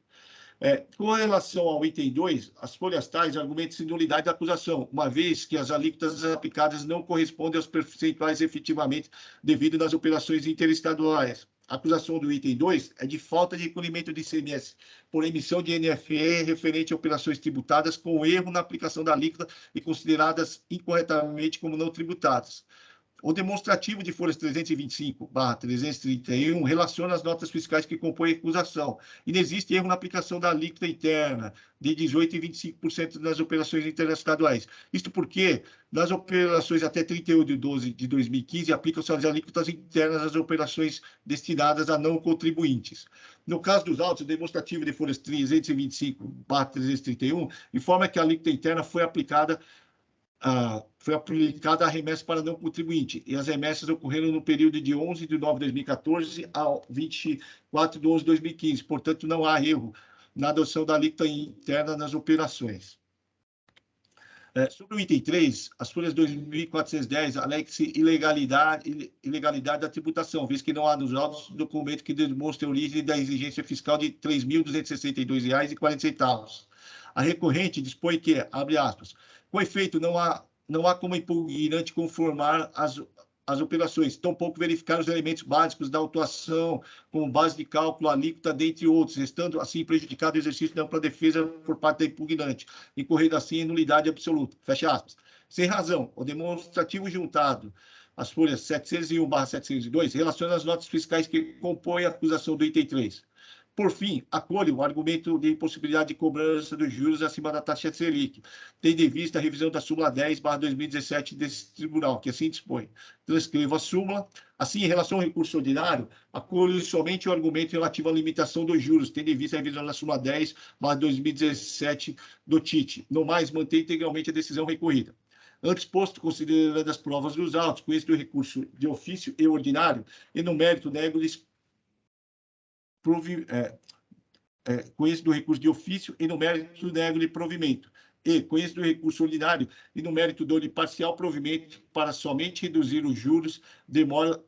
Speaker 2: Com relação ao item 2, as folhas tais argumentam-se nulidade da acusação, uma vez que as alíquotas aplicadas não correspondem aos percentuais efetivamente devido nas operações interestaduais. A acusação do item 2 é de falta de recolhimento de ICMS por emissão de NFE referente a operações tributadas com erro na aplicação da alíquota e consideradas incorretamente como não tributadas. O demonstrativo de folhas 325/331 relaciona as notas fiscais que compõem a acusação. E não existe erro na aplicação da alíquota interna de 18% e 25% nas operações interestaduais. Isto porque, nas operações até 31/12/2015, aplicam-se as alíquotas internas às operações destinadas a não contribuintes. No caso dos autos, o demonstrativo de folhas 325/331 informa que a alíquota interna foi aplicada a remessa para não contribuinte, e as remessas ocorreram no período de 11/9/2014 a 24/11/2015. Portanto, não há erro na adoção da alíquota interna nas operações. Sobre o item 3, as folhas 2.410 alega-se ilegalidade da tributação, visto que não há nos autos documento que demonstre a origem da exigência fiscal de R$ 3.262,40. A recorrente dispõe que, abre aspas, com efeito, não há como impugnante conformar as operações, tampouco verificar os elementos básicos da autuação, como base de cálculo, alíquota, dentre outros, restando assim prejudicado o exercício da ampla defesa por parte da impugnante, incorrendo assim em nulidade absoluta. Fecha aspas. Sem razão, o demonstrativo juntado às folhas 701/702 relaciona as notas fiscais que compõem a acusação do item 3. Por fim, acolho o argumento de impossibilidade de cobrança dos juros acima da taxa Selic, tendo em vista a revisão da súmula 10/2017 desse tribunal, que assim dispõe. Transcrevo a súmula. Assim, em relação ao recurso ordinário, acolho somente o argumento relativo à limitação dos juros, tendo em vista a revisão da súmula 10/2017 do TIT. No mais, mantém integralmente a decisão recorrida. Antes posto, considerando as provas dos autos, com esse do recurso de ofício e ordinário, e no mérito, nego-lhes com êxito do recurso de ofício e no mérito nego-lhe provimento. E, com êxito do recurso ordinário e no mérito dou-lhe parcial provimento para somente reduzir os juros, demora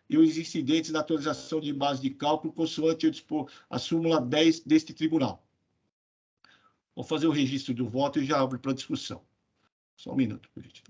Speaker 2: e os incidentes na atualização de base de cálculo, consoante eu dispor a súmula 10 deste tribunal. Vou fazer o registro do voto e já abro para discussão. Só um minuto, por gente.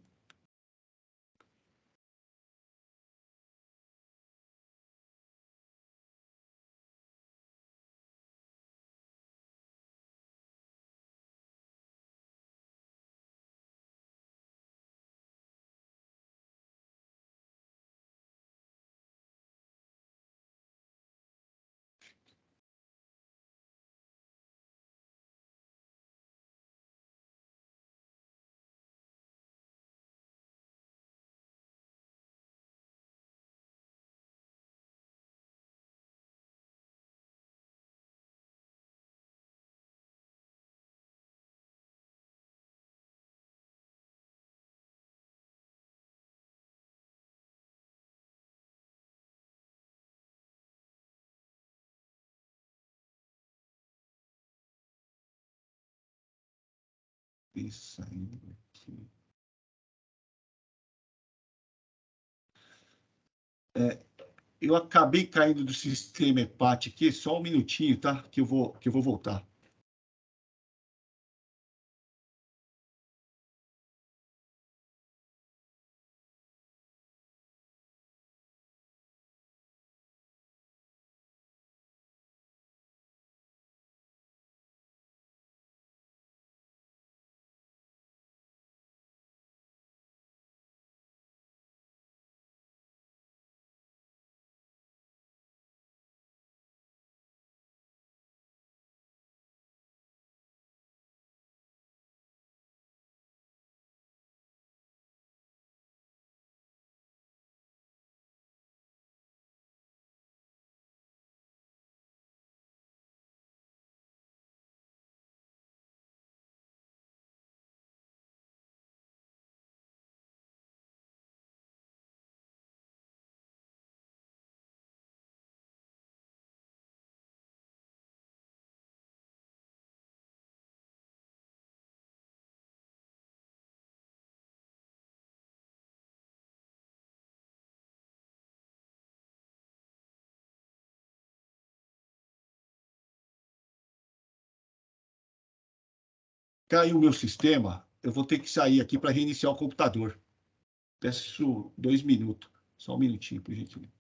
Speaker 2: Isso aí aqui. Eu acabei caindo do sistema EPAT aqui, só um minutinho, tá? Que eu vou voltar. Caiu o meu sistema, eu vou ter que sair aqui para reiniciar o computador. Peço 2 minutos. Só um minutinho, por gentileza.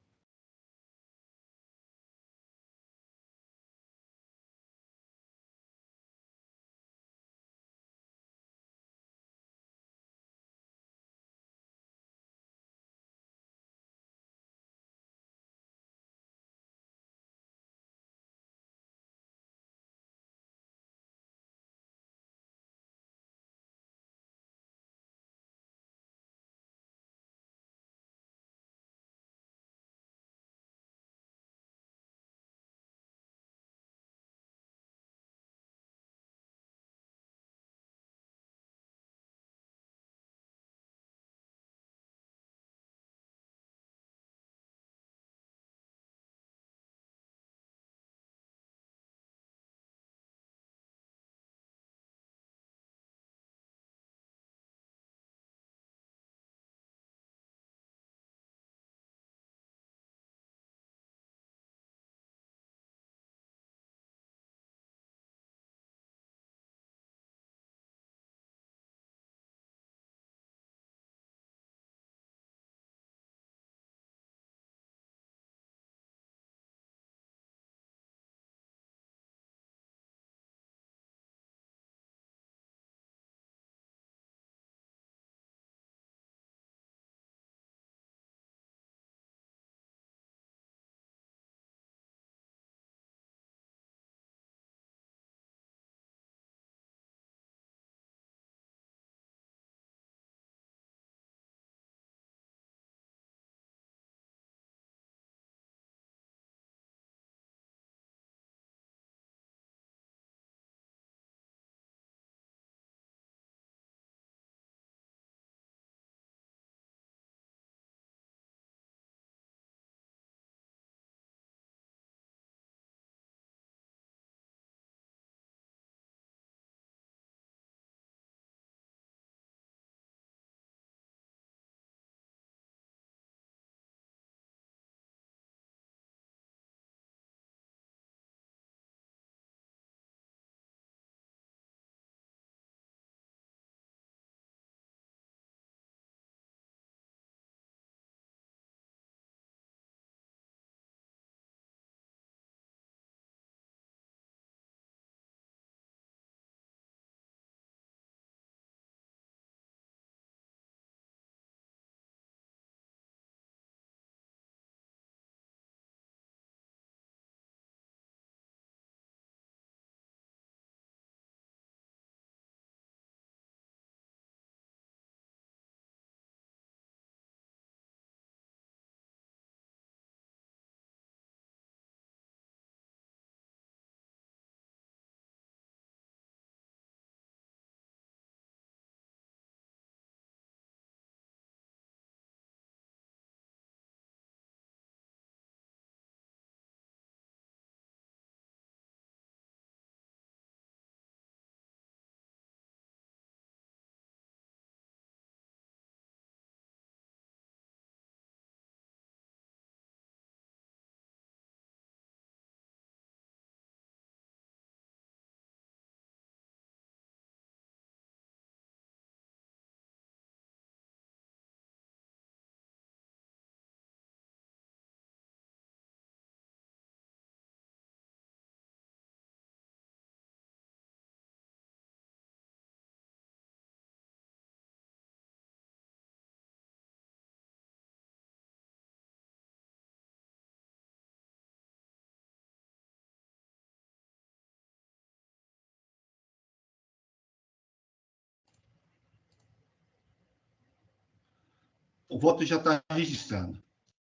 Speaker 2: O voto já está registrado.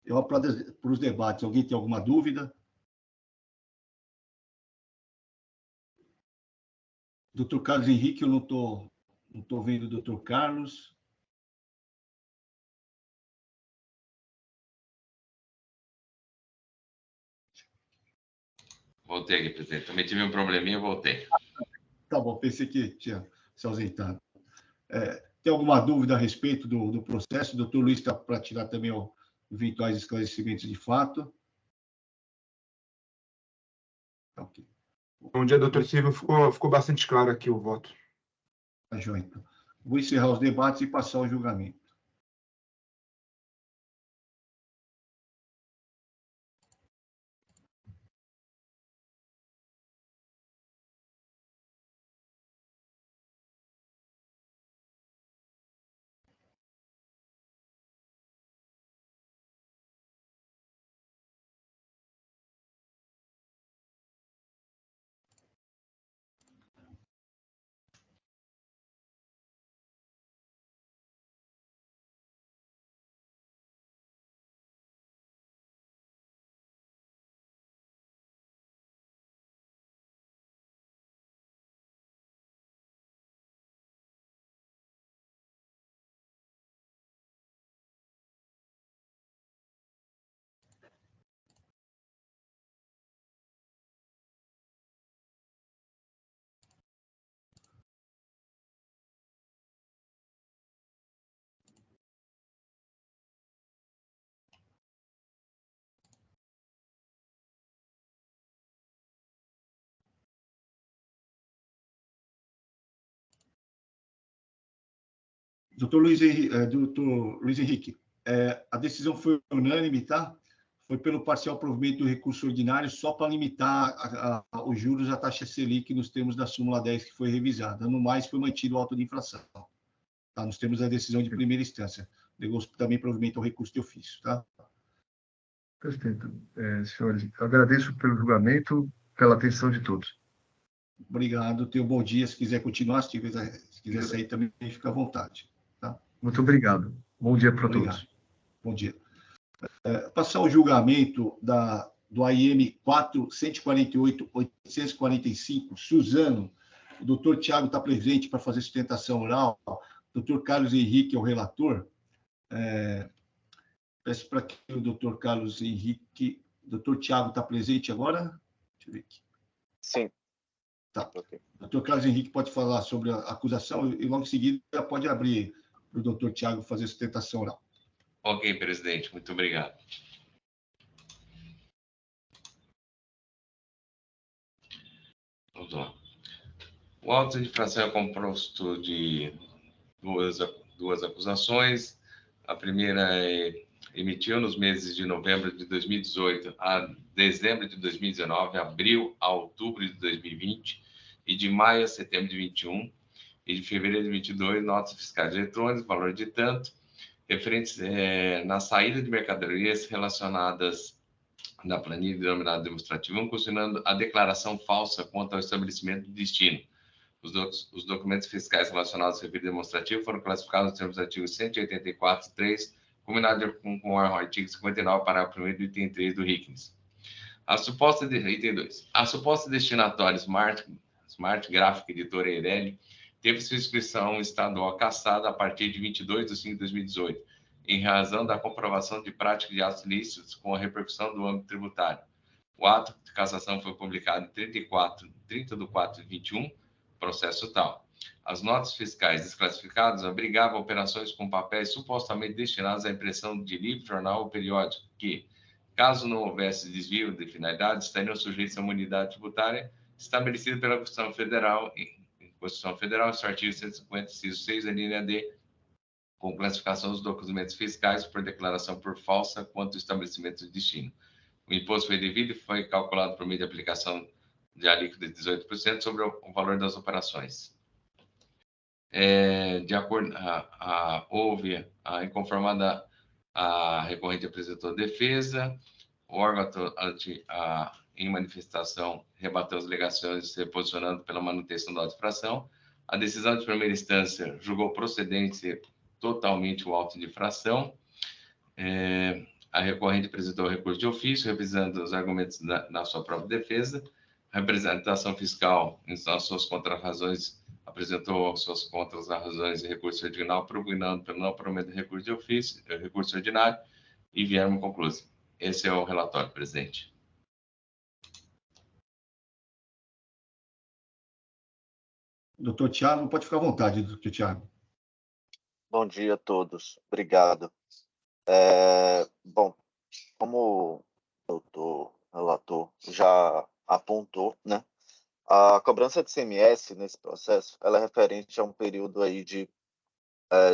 Speaker 2: Eu aplaudo para os debates. Alguém tem alguma dúvida? Doutor Carlos Henrique, eu não estou vendo o doutor Carlos.
Speaker 4: Voltei aqui, presidente. Também tive um probleminha, voltei.
Speaker 2: Tá bom, pensei que tinha se ausentado. Tem alguma dúvida a respeito do processo? O doutor Luiz está para tirar também eventuais esclarecimentos de fato. Ok.
Speaker 5: Bom dia, doutor Silvio. Ficou bastante claro aqui o voto.
Speaker 2: Tá, joia, então. Vou encerrar os debates e passar ao julgamento. Doutor Luiz Henrique, a decisão foi unânime, tá? Foi pelo parcial provimento do recurso ordinário, só para limitar os juros à taxa Selic nos termos da súmula 10 que foi revisada. No mais, foi mantido o auto de infração, tá? Nos termos da decisão de primeira instância. Negócio também provimento ao recurso de ofício, tá?
Speaker 3: Perfeito. Senhores, agradeço pelo julgamento, pela atenção de todos.
Speaker 2: Obrigado, tenha um bom dia. Se quiser continuar, se quiser sair também, fica à vontade. Tá?
Speaker 3: Muito obrigado. Bom dia para todos.
Speaker 2: Bom dia. Passar o julgamento do AIM 4.148.845, Suzano. O doutor Tiago está presente para fazer sustentação oral. O doutor Carlos Henrique é o relator. Peço para que o doutor Carlos Henrique... Doutor Tiago está presente agora? Deixa eu ver aqui.
Speaker 6: Sim.
Speaker 2: Tá.
Speaker 6: Okay.
Speaker 2: Doutor Carlos Henrique pode falar sobre a acusação e logo em seguida pode abrir para o doutor Tiago fazer sustentação oral.
Speaker 4: Ok, presidente. Muito obrigado. Vamos lá. O auto de infração é composto de duas acusações. A primeira emitiu nos meses de novembro de 2018 a dezembro de 2019, abril a outubro de 2020 e de maio a setembro de 2021 e de fevereiro de 2022, notas fiscais eletrônicas, valor de tanto, referentes na saída de mercadorias relacionadas na planilha denominada demonstrativa, considerando a declaração falsa quanto ao estabelecimento do destino. Os documentos fiscais relacionados ao referido demonstrativo foram classificados nos termos do artigo 184.3, combinado com o artigo 59, parágrafo 1º do item 3 do RICNES. Item 2. A suposta destinatária Smart Graphic Editora Eireli teve sua inscrição estadual cassada a partir de 22 de 5 de 2018, em razão da comprovação de prática de atos ilícitos com a repercussão do âmbito tributário. O ato de cassação foi publicado em 30 de 4 de 21, processo tal. As notas fiscais desclassificadas abrigavam operações com papéis supostamente destinados à impressão de livro, jornal ou periódico, que, caso não houvesse desvio de finalidade, estariam sujeitos à imunidade tributária estabelecida pela Constituição Federal, seu artigo 150, inciso 6, a linha D, com classificação dos documentos fiscais por declaração por falsa quanto ao estabelecimento de destino. O imposto foi devido e foi calculado por meio de aplicação de alíquota de 18% sobre o valor das operações. De acordo, houve a inconformada, a recorrente apresentou defesa, o órgão em manifestação rebateu as alegações, se posicionando pela manutenção da infração. A decisão de primeira instância julgou procedente totalmente o auto de infração. A recorrente apresentou recurso de ofício, revisando os argumentos na sua própria defesa. A representação fiscal, em suas contrarrazões, apresentou suas contrarrazões e recurso original, propugnando pelo não provimento de recurso de ofício, recurso ordinário, e vieram conclusões. Esse é o relatório, presidente.
Speaker 2: Doutor Tiago, pode ficar à vontade, doutor Tiago.
Speaker 6: Bom dia a todos. Obrigado. Bom, como o doutor relator já apontou, né, a cobrança de ICMS nesse processo, ela é referente a um período aí de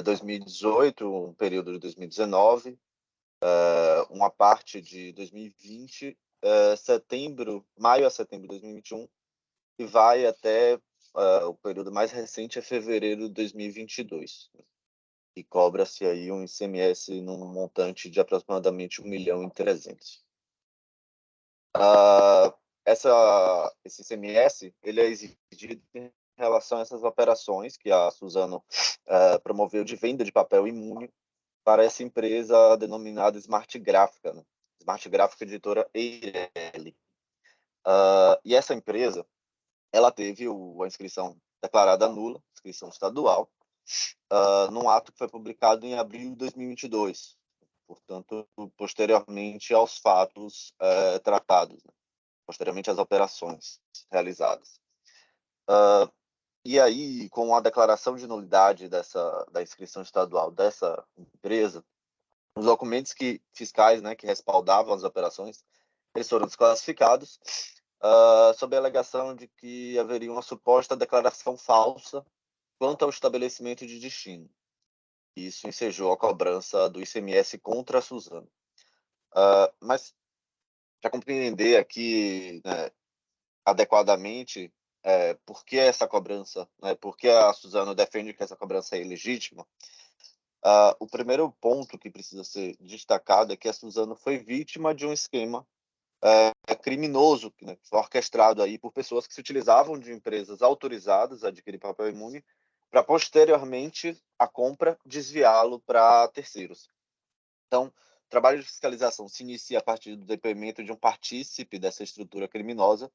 Speaker 6: 2018, um período de 2019, uma parte de 2020, maio a setembro de 2021, e vai até o período mais recente é fevereiro de 2022. E cobra-se aí um ICMS num montante de aproximadamente 1.300.000. Esse ICMS ele é exigido em relação a essas operações que a Suzano promoveu de venda de papel imune para essa empresa denominada Smart Gráfica, né? Smart Gráfica Editora Eireli. E essa empresa ela teve a inscrição declarada nula, inscrição estadual, num ato que foi publicado em abril de 2022, portanto, posteriormente aos fatos tratados, né? Posteriormente às operações realizadas. E aí, com a declaração de nulidade da inscrição estadual dessa empresa, os documentos fiscais, né, que respaldavam as operações, eles foram desclassificados sob a alegação de que haveria uma suposta declaração falsa quanto ao estabelecimento de destino. Isso ensejou a cobrança do ICMS contra a Suzano. Mas, para compreender aqui, né, adequadamente por que essa cobrança, né, por que a Suzano defende que essa cobrança é ilegítima, o primeiro ponto que precisa ser destacado é que a Suzano foi vítima de um esquema criminoso, né, orquestrado aí por pessoas que se utilizavam de empresas autorizadas a adquirir papel imune para, posteriormente, a compra, desviá-lo para terceiros. Então, o trabalho de fiscalização se inicia a partir do depoimento de um partícipe dessa estrutura criminosa,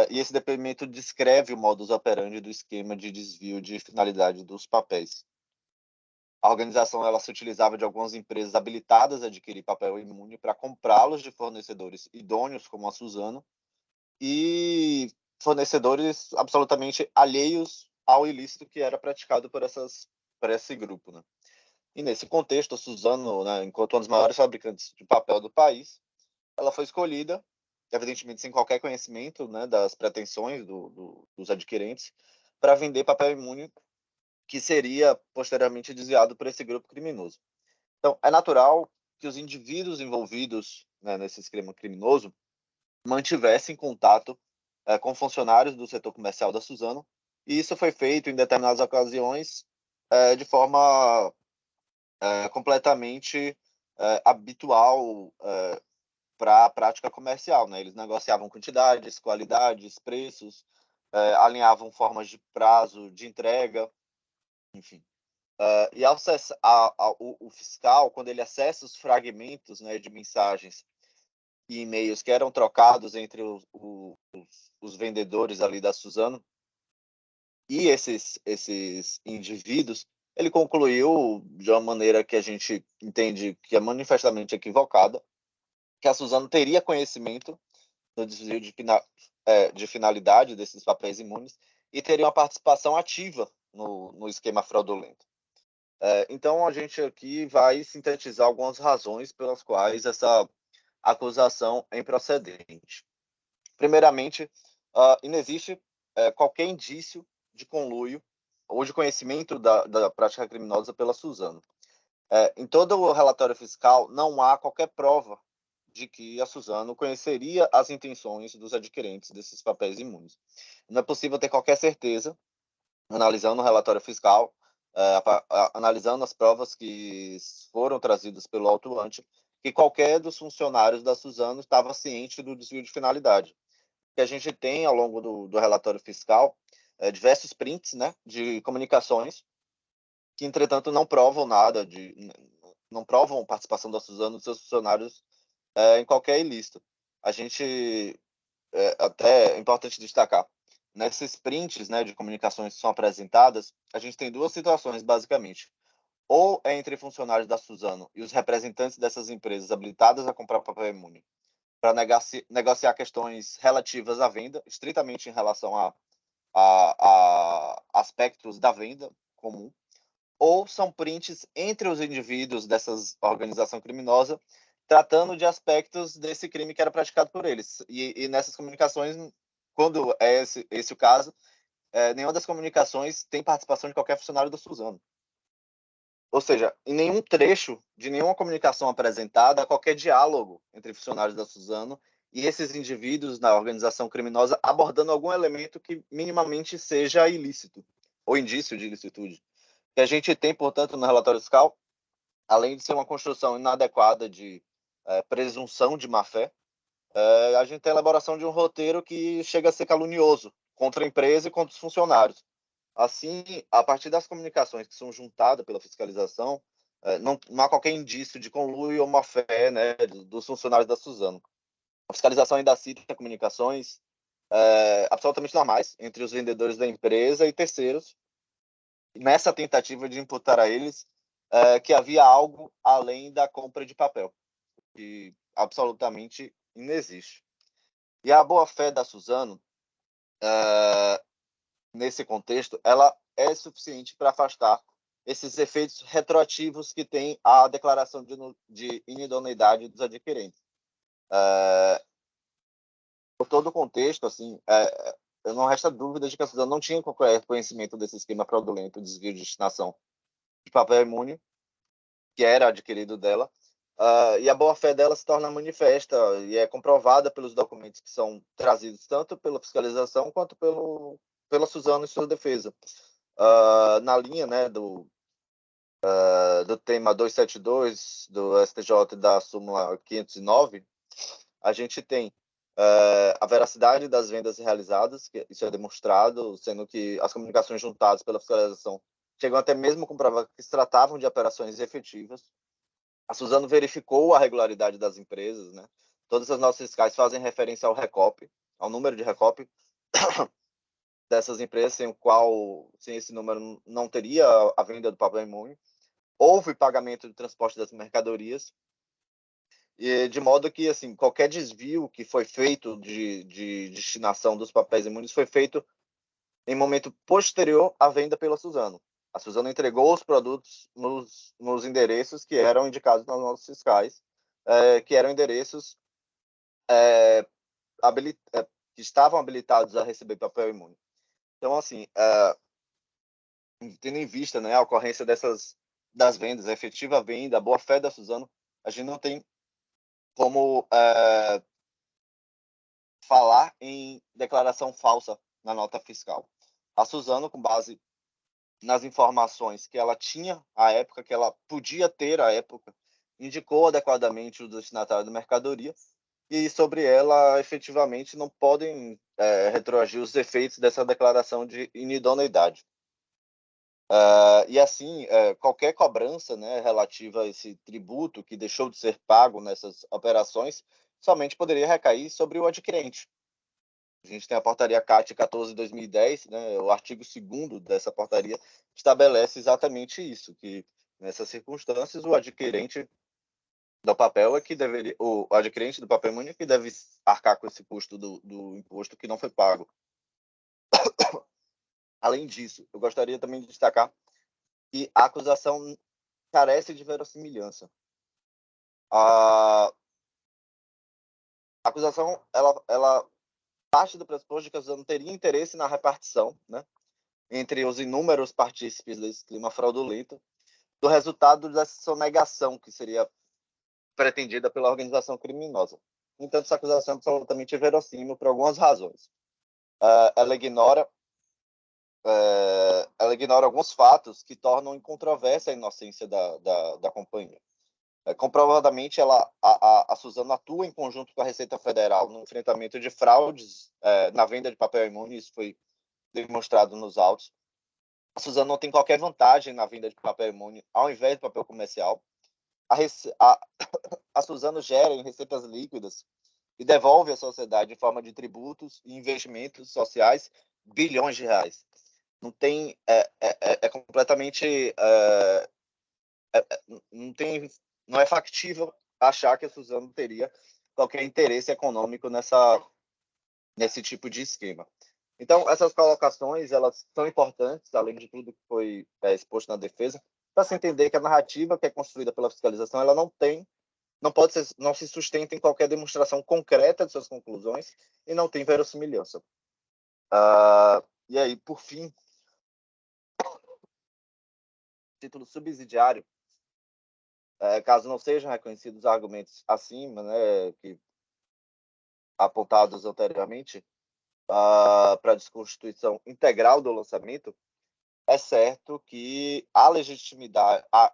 Speaker 6: e esse depoimento descreve o modus operandi do esquema de desvio de finalidade dos papéis. A organização ela se utilizava de algumas empresas habilitadas a adquirir papel imune para comprá-los de fornecedores idôneos, como a Suzano, e fornecedores absolutamente alheios ao ilícito que era praticado por esse grupo, né? E nesse contexto, a Suzano, né, enquanto uma das maiores fabricantes de papel do país, ela foi escolhida, evidentemente sem qualquer conhecimento, né, das pretensões dos adquirentes, para vender papel imune que seria posteriormente desviado por esse grupo criminoso. Então, é natural que os indivíduos envolvidos, né, nesse esquema criminoso mantivessem contato com funcionários do setor comercial da Suzano, e isso foi feito em determinadas ocasiões de forma completamente habitual para a prática comercial, né? Eles negociavam quantidades, qualidades, preços, alinhavam formas de prazo de entrega, enfim. E o fiscal, quando ele acessa os fragmentos, né, de mensagens e e-mails que eram trocados entre os vendedores ali da Suzano e esses indivíduos, ele concluiu de uma maneira que a gente entende que é manifestamente equivocada, que a Suzano teria conhecimento no desvio de finalidade desses papéis imunes e teria uma participação ativa no esquema fraudulento. Então, a gente aqui vai sintetizar algumas razões pelas quais essa acusação é improcedente. Primeiramente, inexiste qualquer indício de conluio ou de conhecimento da prática criminosa pela Suzano. Em todo o relatório fiscal, não há qualquer prova de que a Suzano conheceria as intenções dos adquirentes desses papéis imunes. Não é possível ter qualquer certeza, analisando o relatório fiscal, analisando as provas que foram trazidas pelo autuante, que qualquer dos funcionários da Suzano estava ciente do desvio de finalidade. Que a gente tem, ao longo do relatório fiscal, diversos prints, né, de comunicações que, entretanto, não provam nada não provam participação da Suzano dos seus funcionários em qualquer ilícito. A gente, até é importante destacar, nesses prints, né, de comunicações que são apresentadas, a gente tem duas situações, basicamente. Ou é entre funcionários da Suzano e os representantes dessas empresas habilitadas a comprar papel imune para negociar questões relativas à venda, estritamente em relação a aspectos da venda comum, ou são prints entre os indivíduos dessas organização criminosa, tratando de aspectos desse crime que era praticado por eles. E nessas comunicações, quando é esse o caso, nenhuma das comunicações tem participação de qualquer funcionário da Suzano. Ou seja, em nenhum trecho de nenhuma comunicação apresentada há qualquer diálogo entre funcionários da Suzano e esses indivíduos na organização criminosa abordando algum elemento que minimamente seja ilícito ou indício de ilicitude. O que a gente tem, portanto, no relatório fiscal, além de ser uma construção inadequada de presunção de má-fé, a gente tem a elaboração de um roteiro que chega a ser calunioso contra a empresa e contra os funcionários. Assim, a partir das comunicações que são juntadas pela fiscalização, não há qualquer indício de conluio ou má-fé, né, dos funcionários da Suzano. A fiscalização ainda cita comunicações absolutamente normais entre os vendedores da empresa e terceiros, nessa tentativa de imputar a eles que havia algo além da compra de papel, que absolutamente inexiste. E a boa-fé da Suzano, nesse contexto, ela é suficiente para afastar esses efeitos retroativos que tem a declaração de inidoneidade dos adquirentes. Por todo o contexto, assim, não resta dúvida de que a Suzano não tinha qualquer conhecimento desse esquema fraudulento, desvio de destinação de papel imune, que era adquirido dela, e a boa-fé dela se torna manifesta e é comprovada pelos documentos que são trazidos tanto pela fiscalização quanto pela Suzano em sua defesa. Na linha, né, do tema 272 do STJ da súmula 509, a gente tem a veracidade das vendas realizadas, que isso é demonstrado, sendo que as comunicações juntadas pela fiscalização chegam até mesmo a comprovar que se tratavam de operações efetivas. A Suzano verificou a regularidade das empresas, né? Todas as notas fiscais fazem referência ao RECOP, ao número de RECOP dessas empresas, sem esse número não teria a venda do papel imune. Houve pagamento de transporte das mercadorias, e de modo que assim, qualquer desvio que foi feito de destinação dos papéis imunes foi feito em momento posterior à venda pela Suzano. A Suzano entregou os produtos nos endereços que eram indicados nas notas fiscais, que eram endereços que estavam habilitados a receber papel imune. Então, assim, tendo em vista, né, a ocorrência das vendas, a efetiva venda, a boa-fé da Suzano, a gente não tem como falar em declaração falsa na nota fiscal. A Suzano, com base nas informações que ela tinha à época, que ela podia ter à época, indicou adequadamente o destinatário da mercadoria e sobre ela, efetivamente, não podem retroagir os efeitos dessa declaração de inidoneidade. E assim, qualquer cobrança, né, relativa a esse tributo que deixou de ser pago nessas operações somente poderia recair sobre o adquirente. A gente tem a portaria CAT 14 de 2010, né, o artigo 2º dessa portaria estabelece exatamente isso, que nessas circunstâncias o adquirente do papel o adquirente do papel imune é que deve arcar com esse custo do imposto que não foi pago. Além disso, eu gostaria também de destacar que a acusação carece de verossimilhança. A acusação ela parte do pressuposto de que a Suzano teria interesse na repartição, né, entre os inúmeros partícipes desse clima fraudulento, do resultado dessa sonegação que seria pretendida pela organização criminosa. No entanto, essa acusação é absolutamente verossímil por algumas razões. Ela ignora alguns fatos que tornam incontrovérsia a inocência da companhia. Comprovadamente, a Suzano atua em conjunto com a Receita Federal no enfrentamento de fraudes na venda de papel imune, isso foi demonstrado nos autos. A Suzano não tem qualquer vantagem na venda de papel imune ao invés de papel comercial. a Suzano gera em receitas líquidas e devolve à sociedade em forma de tributos e investimentos sociais bilhões de reais. Não tem, completamente, não é factível achar que a Suzano teria qualquer interesse econômico nesse tipo de esquema. Então, essas colocações, elas são importantes, além de tudo que foi exposto na defesa, para se entender que a narrativa que é construída pela fiscalização, ela não se sustenta em qualquer demonstração concreta de suas conclusões e não tem verossimilhança. E aí, por fim, título subsidiário, caso não sejam reconhecidos os argumentos acima, né, que apontados anteriormente, para a desconstituição integral do lançamento, é certo que a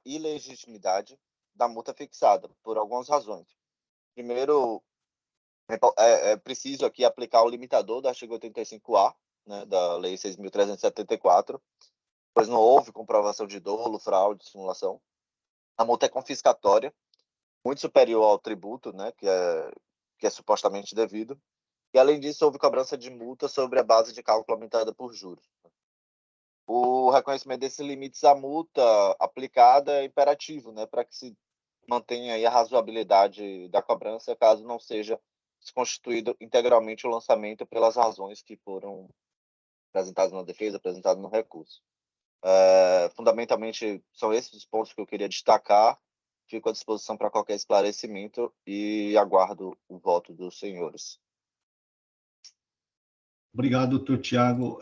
Speaker 6: ilegitimidade da multa fixada, por algumas razões. Primeiro, é preciso aqui aplicar o limitador do artigo 85A, né, da Lei 6.374, pois não houve comprovação de dolo, fraude, simulação. A multa é confiscatória, muito superior ao tributo, né, que é supostamente devido. E, além disso, houve cobrança de multa sobre a base de cálculo aumentada por juros. O reconhecimento desses limites à multa aplicada é imperativo, né, para que se mantenha aí a razoabilidade da cobrança, caso não seja desconstituído integralmente o lançamento pelas razões que foram apresentadas na defesa, apresentadas no recurso. Fundamentalmente, são esses os pontos que eu queria destacar. Fico à disposição para qualquer esclarecimento e aguardo o voto dos senhores.
Speaker 2: Obrigado, doutor Tiago.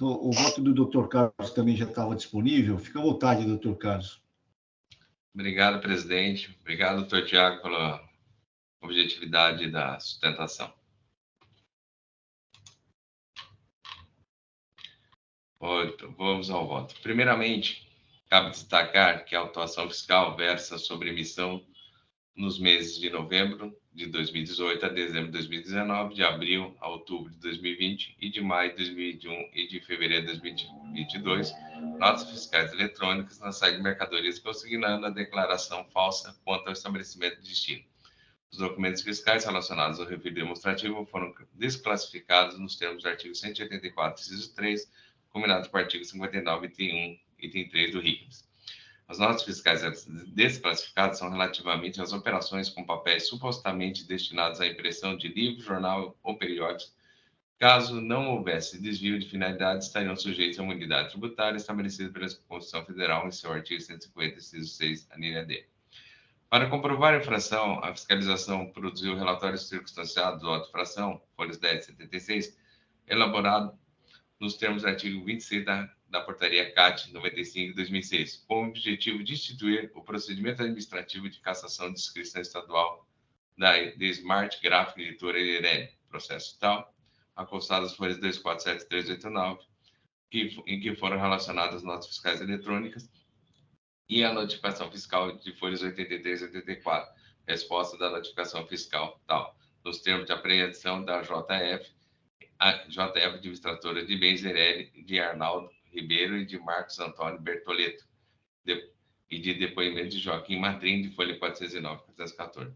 Speaker 2: O voto do doutor Carlos também já estava disponível. Fica à vontade, doutor Carlos.
Speaker 4: Obrigado, presidente. Obrigado, doutor Tiago, pela objetividade da sustentação. Vamos ao voto. Primeiramente, cabe destacar que a autuação fiscal versa sobre emissão nos meses de novembro de 2018 a dezembro de 2019, de abril a outubro de 2020 e de maio de 2021 e de fevereiro de 2022, notas fiscais eletrônicas na saída de mercadorias consignando a declaração falsa quanto ao estabelecimento de destino. Os documentos fiscais relacionados ao referido demonstrativo foram desclassificados nos termos do artigo 184, inciso 3, combinado com o artigo 59, item 1, item 3 do RICMS. As notas fiscais desclassificadas são relativamente às operações com papéis supostamente destinados à impressão de livro, jornal ou periódicos. Caso não houvesse desvio de finalidade, estariam sujeitos à imunidade tributária estabelecida pela Constituição Federal em seu artigo 150, inciso 6, alínea D. Para comprovar a infração, a fiscalização produziu o relatório circunstanciado do auto de infração, folhas 10 e 76, elaborado nos termos do artigo 26 da portaria CAT 95 de 2006, com o objetivo de instituir o procedimento administrativo de cassação de inscrição estadual da Smart Graphic Editora Irene, processo tal, acostadas folhas 247 e 389, em que foram relacionadas notas fiscais eletrônicas e a notificação fiscal de folhas 83 e 84, resposta da notificação fiscal tal, nos termos de apreensão da JF, a JF Administradora de Bens Irene, de Arnaldo Ribeiro e de Marcos Antônio Bertoleto, e de depoimento de Joaquim Madrim, de folha 409, 414.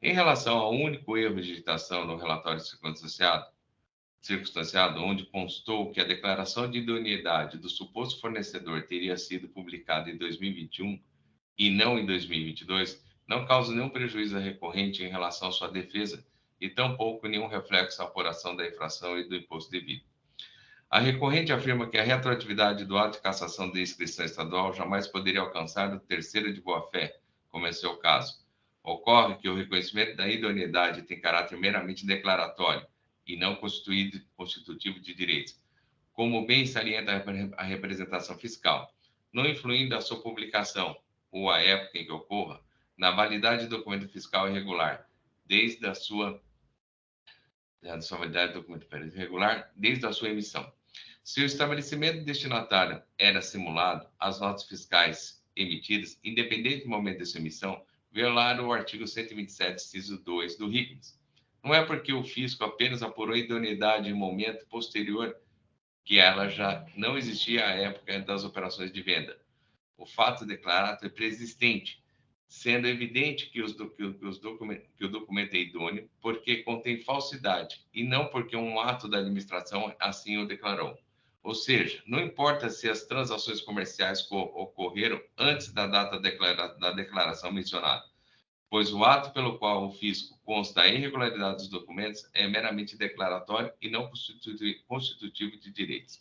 Speaker 4: Em relação ao único erro de digitação no relatório circunstanciado, onde constou que a declaração de idoneidade do suposto fornecedor teria sido publicada em 2021 e não em 2022, não causa nenhum prejuízo recorrente em relação à sua defesa e tampouco nenhum reflexo à apuração da infração e do imposto devido. A recorrente afirma que a retroatividade do ato de cassação de inscrição estadual jamais poderia alcançar o terceiro de boa-fé, como é seu caso. Ocorre que o reconhecimento da idoneidade tem caráter meramente declaratório e não constitutivo de direitos, como bem salienta a representação fiscal, não influindo a sua publicação ou a época em que ocorra na validade do documento fiscal irregular, desde a sua validade do documento irregular, desde a sua emissão. Se o estabelecimento destinatário era simulado, as notas fiscais emitidas, independente do momento de sua emissão, violaram o artigo 127, inciso 2 do RICMS. Não é porque o fisco apenas apurou a idoneidade em momento posterior que ela já não existia à época das operações de venda. O fato declarado é preexistente, sendo evidente que o documento é idôneo porque contém falsidade e não porque um ato da administração assim o declarou. Ou seja, não importa se as transações comerciais ocorreram antes da data da declaração mencionada, pois o ato pelo qual o fisco consta a irregularidade dos documentos é meramente declaratório e não constitutivo de direitos.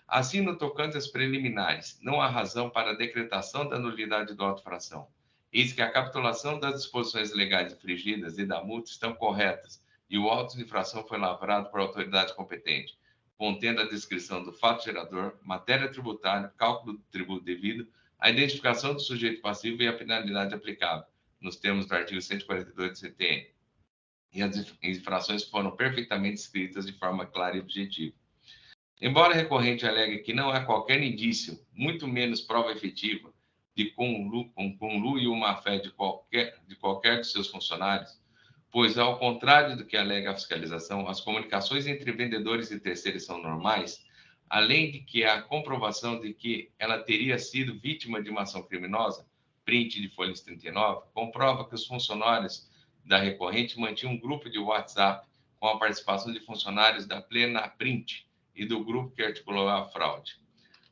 Speaker 4: Assim, no tocante às preliminares, não há razão para a decretação da nulidade do auto-infração, eis que a capitulação das disposições legais infringidas e da multa estão corretas e o auto de infração foi lavrado por autoridade competente, contendo a descrição do fato gerador, matéria tributária, cálculo do tributo devido, a identificação do sujeito passivo e a penalidade aplicável, nos termos do artigo 142 do CTN. E as infrações foram perfeitamente escritas de forma clara e objetiva. Embora a recorrente alegue que não há qualquer indício, muito menos prova efetiva, de conluio ou má-fé de qualquer de seus funcionários, pois, ao contrário do que alega a fiscalização, as comunicações entre vendedores e terceiros são normais, além de que há comprovação de que ela teria sido vítima de uma ação criminosa, print de folha 39, comprova que os funcionários da recorrente mantinham um grupo de WhatsApp com a participação de funcionários da Plena Print e do grupo que articulou a fraude.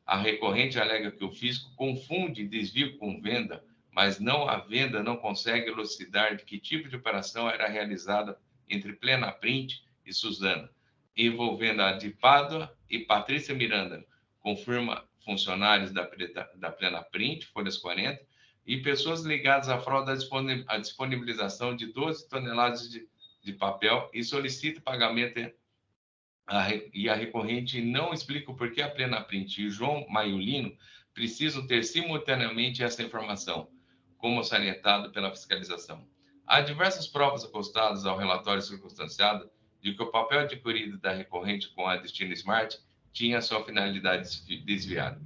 Speaker 4: A recorrente alega que o fisco confunde desvio com venda, mas a venda não consegue elucidar de que tipo de operação era realizada entre Plena Print e Suzana, envolvendo a de Pádua e Patrícia Miranda, confirma funcionários da Plena Print, folhas 40, e pessoas ligadas à fraude à disponibilização de 12 toneladas de papel e solicita pagamento e a recorrente não explica o porquê a Plena Print e o João Maiolino precisam ter simultaneamente essa informação, como salientado pela fiscalização. Há diversas provas acostadas ao relatório circunstanciado de que o papel adquirido da recorrente com a Destino Smart tinha sua finalidade desviada.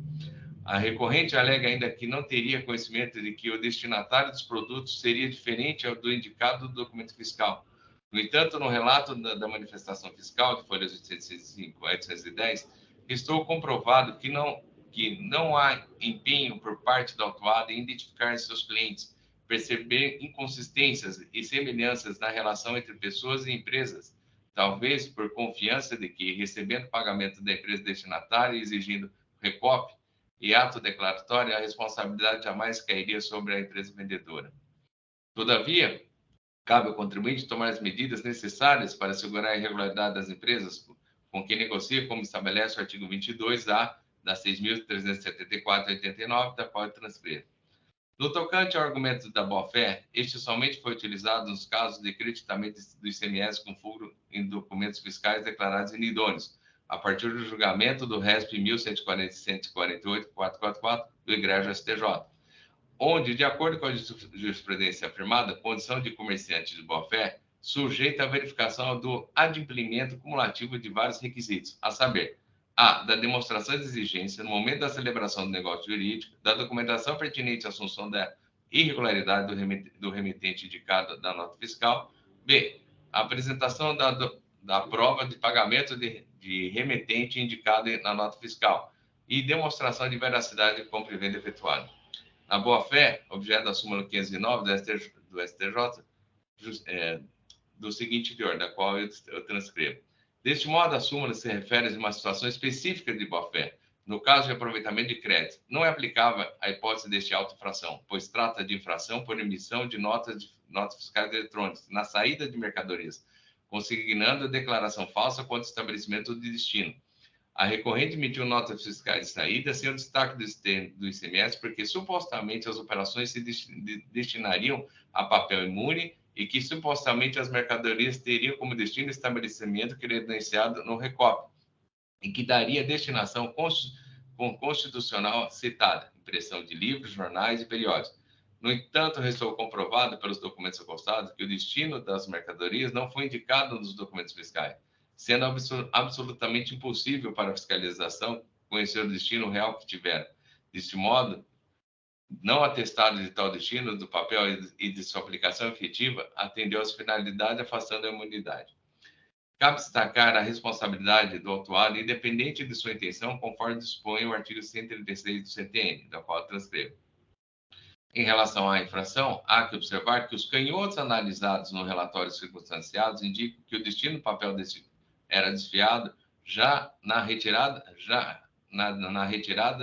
Speaker 4: A recorrente alega ainda que não teria conhecimento de que o destinatário dos produtos seria diferente do indicado do documento fiscal. No entanto, no relato da manifestação fiscal, de folhas 805 a 810, estou comprovado que não há empenho por parte da autuada em identificar seus clientes, perceber inconsistências e semelhanças na relação entre pessoas e empresas, talvez por confiança de que, recebendo pagamento da empresa destinatária e exigindo recop e ato declaratório, a responsabilidade jamais cairia sobre a empresa vendedora. Todavia, cabe ao contribuinte tomar as medidas necessárias para assegurar a irregularidade das empresas com quem negocia, como estabelece o artigo 22A da 6.374/89, da qual eu transcrevo. No tocante ao argumento da boa-fé, este somente foi utilizado nos casos de creditamento do ICMS com furo em documentos fiscais declarados inidôneos, a partir do julgamento do RESP 1148-444 do egrégio STJ, onde, de acordo com a jurisprudência afirmada, a condição de comerciante de boa-fé sujeita à verificação do adimplemento cumulativo de vários requisitos, a saber, a. Da demonstração de exigência no momento da celebração do negócio jurídico, da documentação pertinente à assunção da irregularidade do remetente indicado da nota fiscal, b. A apresentação da prova de pagamento de remetente indicado na nota fiscal e demonstração de veracidade de compra e venda efetuada. Na boa-fé, objeto da súmula 509 do STJ, do seguinte teor, da qual eu transcrevo. Deste modo, a súmula se refere a uma situação específica de boa-fé. No caso de aproveitamento de crédito, não é aplicável a hipótese deste auto-infração, pois trata de infração por emissão de notas fiscais eletrônicas na saída de mercadorias, consignando a declaração falsa quanto ao estabelecimento de destino. A recorrente emitiu notas fiscais de saída sem o destaque do ICMS, porque supostamente as operações se destinariam a papel imune e que supostamente as mercadorias teriam como destino estabelecimento credenciado no RECOP, e que daria destinação constitucional citada, impressão de livros, jornais e periódicos. No entanto, restou comprovado pelos documentos acostados que o destino das mercadorias não foi indicado nos documentos fiscais, sendo absolutamente impossível para a fiscalização conhecer o destino real que tiveram. Deste modo, não atestado de tal destino do papel e de sua aplicação efetiva, atendeu às finalidades afastando a imunidade. Cabe destacar a responsabilidade do autuado, independente de sua intenção, conforme dispõe o artigo 136 do CTN, da qual eu transcrevo. Em relação à infração, há que observar que os canhotos analisados no relatório circunstanciados indicam que o destino do papel era desviado já na retirada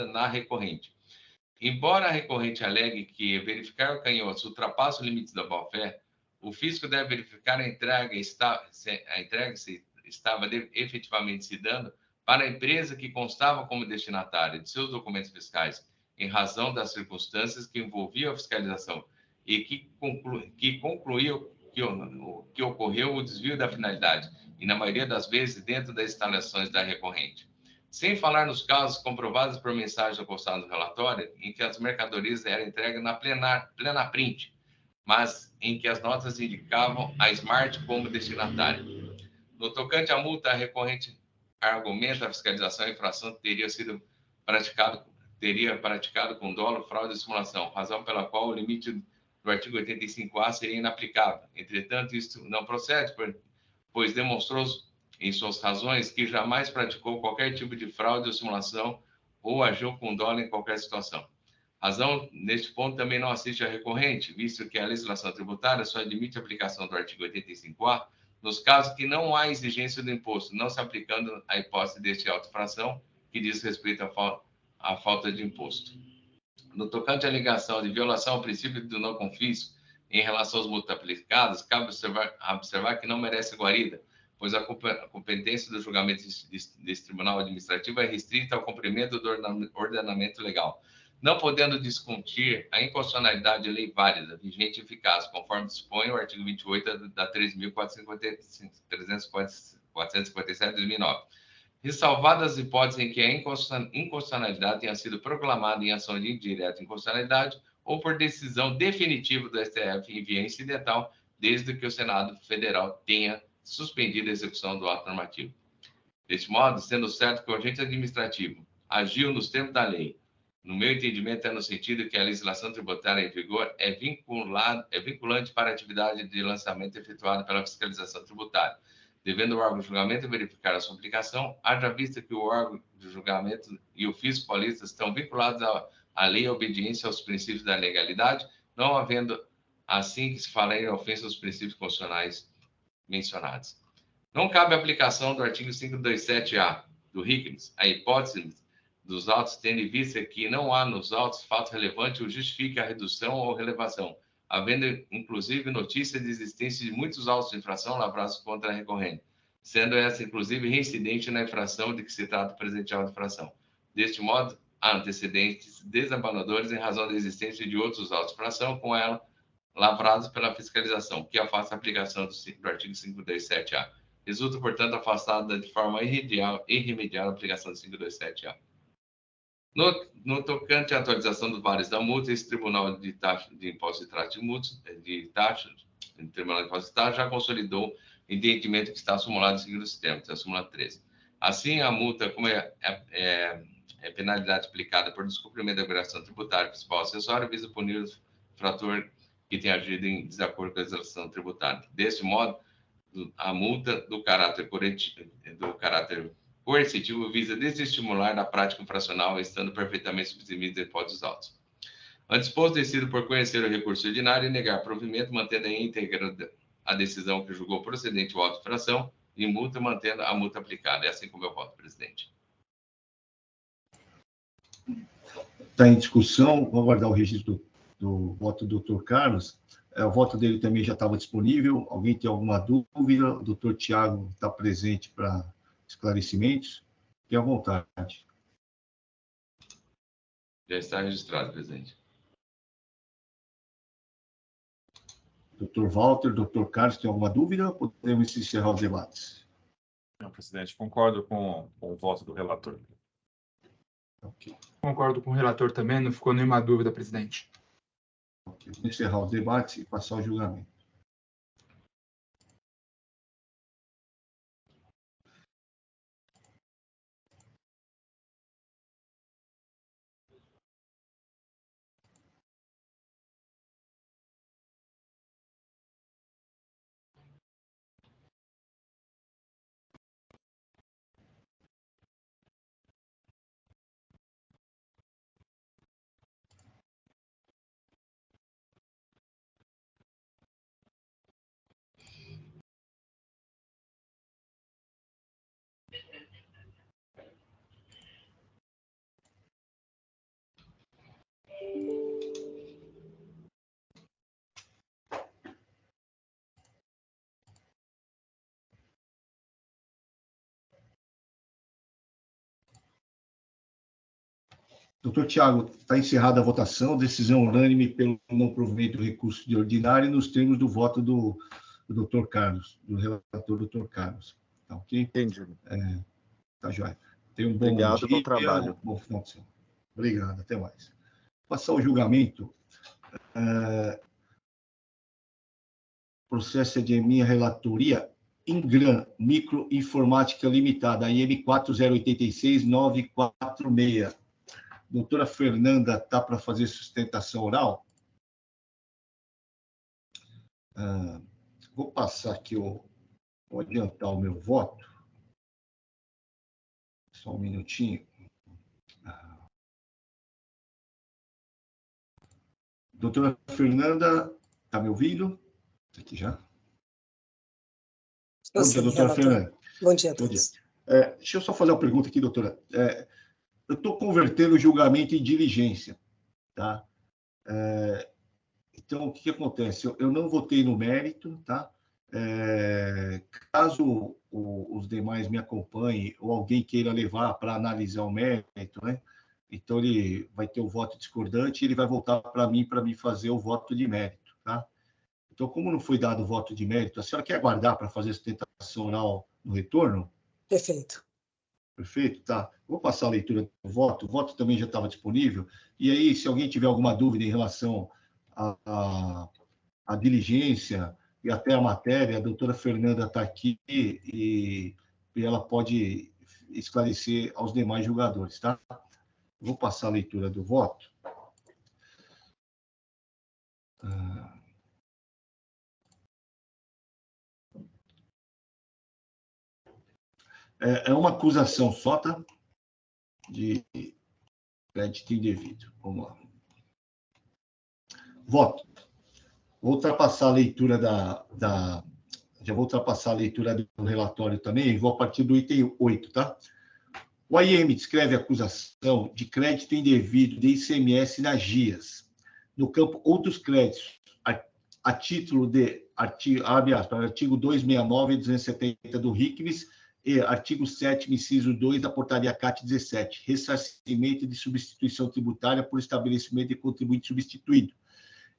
Speaker 4: na recorrente. Embora a recorrente alegue que verificar o canhoto ultrapassa o limite da boa-fé, o fisco deve verificar a entrega se estava efetivamente se dando para a empresa que constava como destinatária de seus documentos fiscais, em razão das circunstâncias que envolviam a fiscalização e que concluiu que ocorreu o desvio da finalidade, e na maioria das vezes dentro das instalações da recorrente. Sem falar nos casos comprovados por mensagem postada no relatório, em que as mercadorias eram entregues na plena print, mas em que as notas indicavam a Smart como destinatária. No tocante à multa, a recorrente argumenta a fiscalização e infração teria praticado com dolo, fraude e simulação, razão pela qual o limite do artigo 85A seria inaplicável. Entretanto, isto não procede, pois demonstrou em suas razões que jamais praticou qualquer tipo de fraude ou simulação ou agiu com dolo em qualquer situação. Razão, neste ponto, também não assiste a recorrente, visto que a legislação tributária só admite a aplicação do artigo 85A nos casos que não há exigência do imposto, não se aplicando a hipótese deste auto-infração, que diz respeito à falta de imposto. No tocante à alegação de violação ao princípio do não confisco em relação às multas aplicadas, cabe observar que não merece guarida, pois a competência do julgamento desse tribunal administrativo é restrita ao cumprimento do ordenamento legal, não podendo discutir a inconstitucionalidade de lei válida, vigente e eficaz, conforme dispõe o artigo 28 da 3.457 de 2009. Ressalvadas as hipóteses em que a inconstitucionalidade tenha sido proclamada em ação de indireta inconstitucionalidade ou por decisão definitiva do STF em via incidental, desde que o Senado Federal tenha suspendido a execução do ato normativo. Deste modo, sendo certo que o agente administrativo agiu nos termos da lei, no meu entendimento, é no sentido que a legislação tributária em vigor é vinculante para a atividade de lançamento efetuada pela fiscalização tributária, devendo o órgão de julgamento verificar a sua aplicação, haja vista que o órgão de julgamento e o fisco paulista estão vinculados à lei e à obediência aos princípios da legalidade, não havendo assim que se fala em ofensa aos princípios constitucionais mencionados. Não cabe a aplicação do artigo 527-A do RICMES, a hipótese dos autos, tendo em vista que não há nos autos fato relevante ou justifique a redução ou relevação, havendo inclusive notícia de existência de muitos autos de infração lavrados contra a recorrente, sendo essa inclusive reincidente na infração de que se trata o presente auto de infração. Deste modo, há antecedentes desabanadores em razão da existência de outros autos de infração com ela lavrados pela fiscalização, que afasta a aplicação do artigo 527-A. Resulta, portanto, afastada de forma irremediável a aplicação do 527-A. No tocante à atualização dos vales da multa, esse Tribunal de Impostos e Taxas já consolidou o entendimento que está acumulado em seguidos termos, a súmula 13. Assim, a multa, como é penalidade aplicada por descumprimento da obrigação tributária principal acessória, visa punir o frator que tem agido em desacordo com a legislação tributária. Desse modo, a multa do caráter coercitivo visa desestimular a prática infracional, estando perfeitamente subsumido em hipóteses autos. O disposto decidido por conhecer o recurso ordinário e negar provimento, mantendo em íntegra a decisão que julgou procedente o auto de infração e multa, mantendo a multa aplicada. É assim como eu voto, presidente.
Speaker 2: Está em discussão, vou aguardar o registro do voto do Dr. Carlos. O voto dele também já estava disponível. Alguém tem alguma dúvida? O Dr. Tiago está presente para esclarecimentos. Fique à vontade.
Speaker 4: Já está registrado, presidente.
Speaker 2: Dr. Walter, Dr. Carlos, tem alguma dúvida? Podemos encerrar os debates.
Speaker 7: Não, presidente, concordo com o voto do relator.
Speaker 2: Ok.
Speaker 5: Concordo com o relator também, não ficou nenhuma dúvida, presidente.
Speaker 2: Ok. Vou encerrar os debates e passar ao julgamento. Doutor Tiago, está encerrada a votação, decisão unânime pelo não provimento do recurso de ordinário nos termos do voto do doutor Carlos, do relator doutor Carlos. Tá ok?
Speaker 8: Entendi.
Speaker 2: Tá joia. Tenha um bom
Speaker 8: Obrigado,
Speaker 2: dia,
Speaker 8: bom trabalho.
Speaker 2: bom final de semana. Obrigado, até mais. Passar o julgamento. Processo de minha relatoria, Ingram Microinformática Limitada, IM 4086946. Doutora Fernanda, está para fazer sustentação oral? Vou passar aqui, vou adiantar o meu voto. Só um minutinho. Doutora Fernanda, está me ouvindo? Aqui já. Bom dia, doutora Fernanda.
Speaker 9: Bom dia a todos.
Speaker 2: Deixa eu só fazer uma pergunta aqui, doutora. Eu estou convertendo o julgamento em diligência, tá? Então, o que acontece? Eu não votei no mérito, tá? Caso os demais me acompanhem ou alguém queira levar para analisar o mérito, né? Então, ele vai ter o voto discordante e ele vai voltar para mim fazer o voto de mérito, tá? Então, como não foi dado o voto de mérito, a senhora quer aguardar para fazer a sustentação oral no retorno?
Speaker 9: Perfeito.
Speaker 2: Perfeito, tá. Vou passar a leitura do voto. O voto também já estava disponível. E aí, se alguém tiver alguma dúvida em relação à diligência e até a matéria, a doutora Fernanda está aqui e ela pode esclarecer aos demais julgadores, tá? Vou passar a leitura do voto. É uma acusação só, tá? De crédito indevido. Vamos lá. Voto. Vou ultrapassar a leitura já vou ultrapassar a leitura do relatório também e vou a partir do item 8, tá? O AIM descreve a acusação de crédito indevido de ICMS nas GIAs, no campo outros créditos, a título de artigo 269 e 270 do RICMES e artigo 7º, inciso 2 da portaria CAT 17, ressarcimento de substituição tributária por estabelecimento de contribuinte substituído,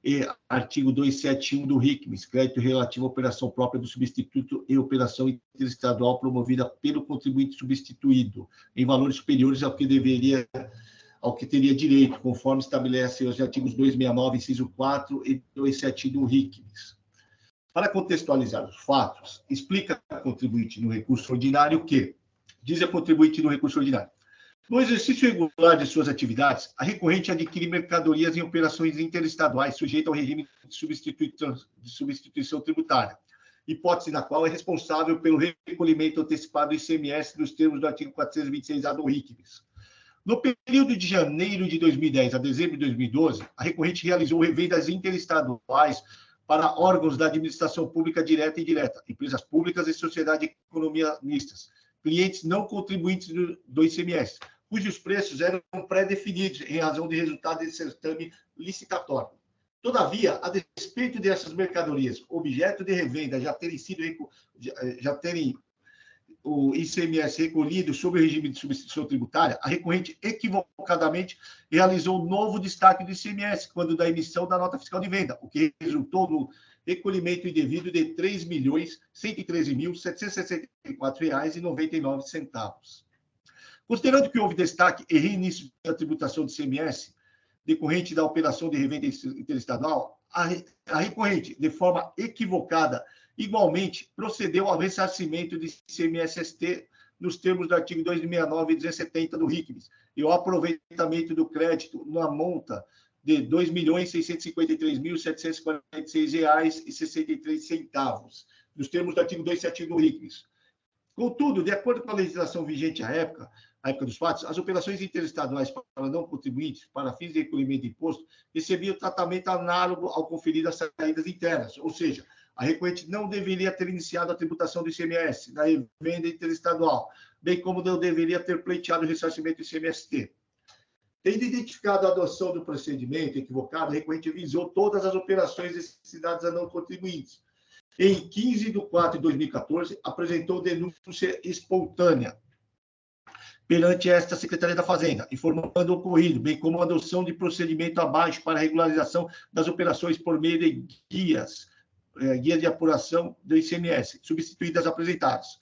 Speaker 2: e artigo 271 do RICMES, crédito relativo à operação própria do substituto e operação interestadual promovida pelo contribuinte substituído, em valores superiores ao que teria direito, conforme estabelece os artigos 269, inciso 4 e 271 do RICMES. Para contextualizar os fatos, explica a contribuinte no recurso ordinário que, diz a contribuinte no recurso ordinário, no exercício regular de suas atividades, a recorrente adquire mercadorias em operações interestaduais sujeitas ao regime de substituição tributária, hipótese na qual é responsável pelo recolhimento antecipado do ICMS nos termos do artigo 426-A do RICMES. No período de janeiro de 2010 a dezembro de 2012, a recorrente realizou revendas interestaduais para órgãos da administração pública direta e indireta, empresas públicas e sociedade de economia mistas, clientes não contribuintes do ICMS, cujos preços eram pré-definidos em razão de resultado de certame licitatório. Todavia, a despeito dessas mercadorias, objeto de revenda, já terem o ICMS recolhido sob o regime de substituição tributária, a recorrente equivocadamente realizou novo destaque do ICMS quando da emissão da nota fiscal de venda, o que resultou no recolhimento indevido de R$ 3.113.764,99. Considerando que houve destaque e reinício da tributação de ICMS decorrente da operação de revenda interestadual, a recorrente, de forma equivocada, igualmente procedeu ao ressarcimento de ICMS-ST nos termos do artigo 269 e 270 do RICMES e ao aproveitamento do crédito na monta de R$ 2.653.746,63, nos termos do artigo 271 do RICMES. Contudo, de acordo com a legislação vigente à época dos fatos, as operações interestaduais para não contribuintes, para fins de recolhimento de imposto, recebiam tratamento análogo ao conferido às saídas internas, ou seja, a recorrente não deveria ter iniciado a tributação do ICMS na revenda interestadual, bem como não deveria ter pleiteado o ressarcimento do ICMS-T. Tendo identificado a adoção do procedimento equivocado, a recorrente visou todas as operações destinadas a não contribuintes. Em 15 de 4 de 2014, apresentou denúncia espontânea perante esta Secretaria da Fazenda, informando o ocorrido, bem como a adoção de procedimento abaixo para a regularização das operações por meio de guias de apuração do ICMS, substituídas apresentadas.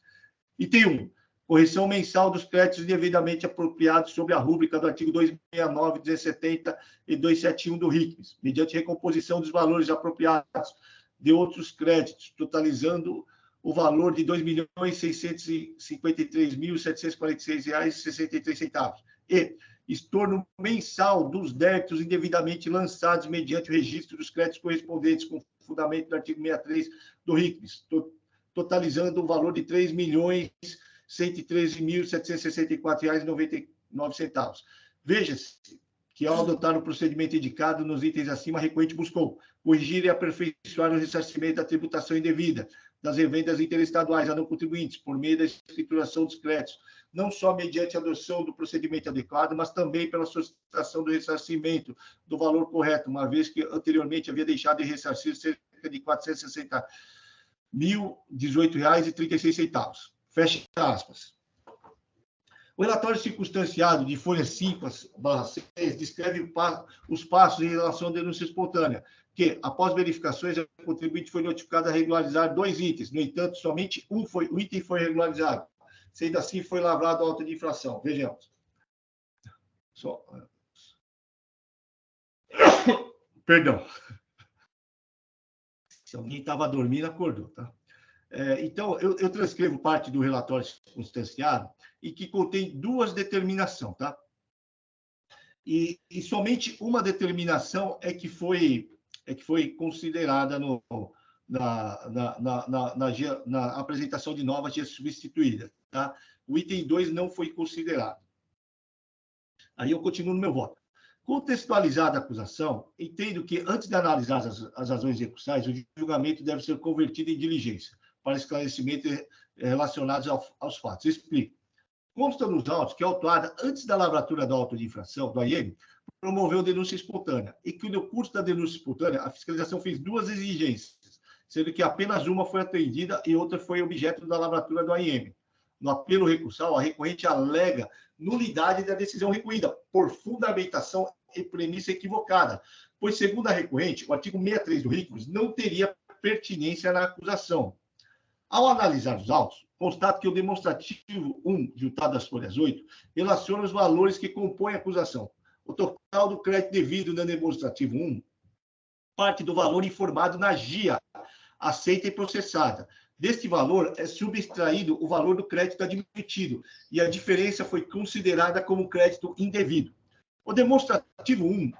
Speaker 2: Item 1. Correção mensal dos créditos devidamente apropriados sob a rúbrica do artigo 269, 270 e 271 do RICMES, mediante recomposição dos valores apropriados de outros créditos, totalizando o valor de R$ 2.653.746,63 e estorno mensal dos débitos indevidamente lançados mediante o registro dos créditos correspondentes com fundamento do artigo 63 do RICMES, totalizando o valor de R$ 3.113.764,99. Veja-se que, ao adotar o procedimento indicado nos itens acima, a recorrente buscou corrigir e aperfeiçoar o ressarcimento da tributação indevida das revendas interestaduais a não contribuintes, por meio da escrituração dos créditos, não só mediante a adoção do procedimento adequado, mas também pela solicitação do ressarcimento do valor correto, uma vez que anteriormente havia deixado de ressarcir cerca de R$ 460.018,36. Fecha aspas. O relatório circunstanciado de folha 5/6 descreve os passos em relação à denúncia espontânea, que, após verificações, a contribuinte foi notificada a regularizar 2 itens. No entanto, somente o item foi regularizado. Sendo assim, foi lavrado a auto de infração. Vejamos. Perdão. Se alguém estava dormindo, acordou, tá? Então, eu transcrevo parte do relatório circunstanciado e que contém 2 determinações, tá? E somente uma determinação é que foi considerada na apresentação de novas guias substituídas, tá? O item 2 não foi considerado. Aí eu continuo no meu voto. Contextualizada a acusação, entendo que, antes de analisar as razões recursais, o julgamento deve ser convertido em diligência para esclarecimento relacionados aos fatos. Explico. Consta nos autos que a autuada, antes da lavratura do auto de infração, do AIM, promoveu denúncia espontânea e que, no curso da denúncia espontânea, a fiscalização fez 2 exigências, sendo que apenas uma foi atendida e outra foi objeto da lavratura do AIM. No apelo recursal, a recorrente alega nulidade da decisão recorrida por fundamentação e premissa equivocada, pois, segundo a recorrente, o artigo 63 do RICMES não teria pertinência na acusação. Ao analisar os autos, constato que o demonstrativo 1, juntado às folhas 8, relaciona os valores que compõem a acusação. O total do crédito devido no demonstrativo 1 parte do valor informado na GIA, aceita e processada. Deste valor é subtraído o valor do crédito admitido, e a diferença foi considerada como crédito indevido. O demonstrativo 1,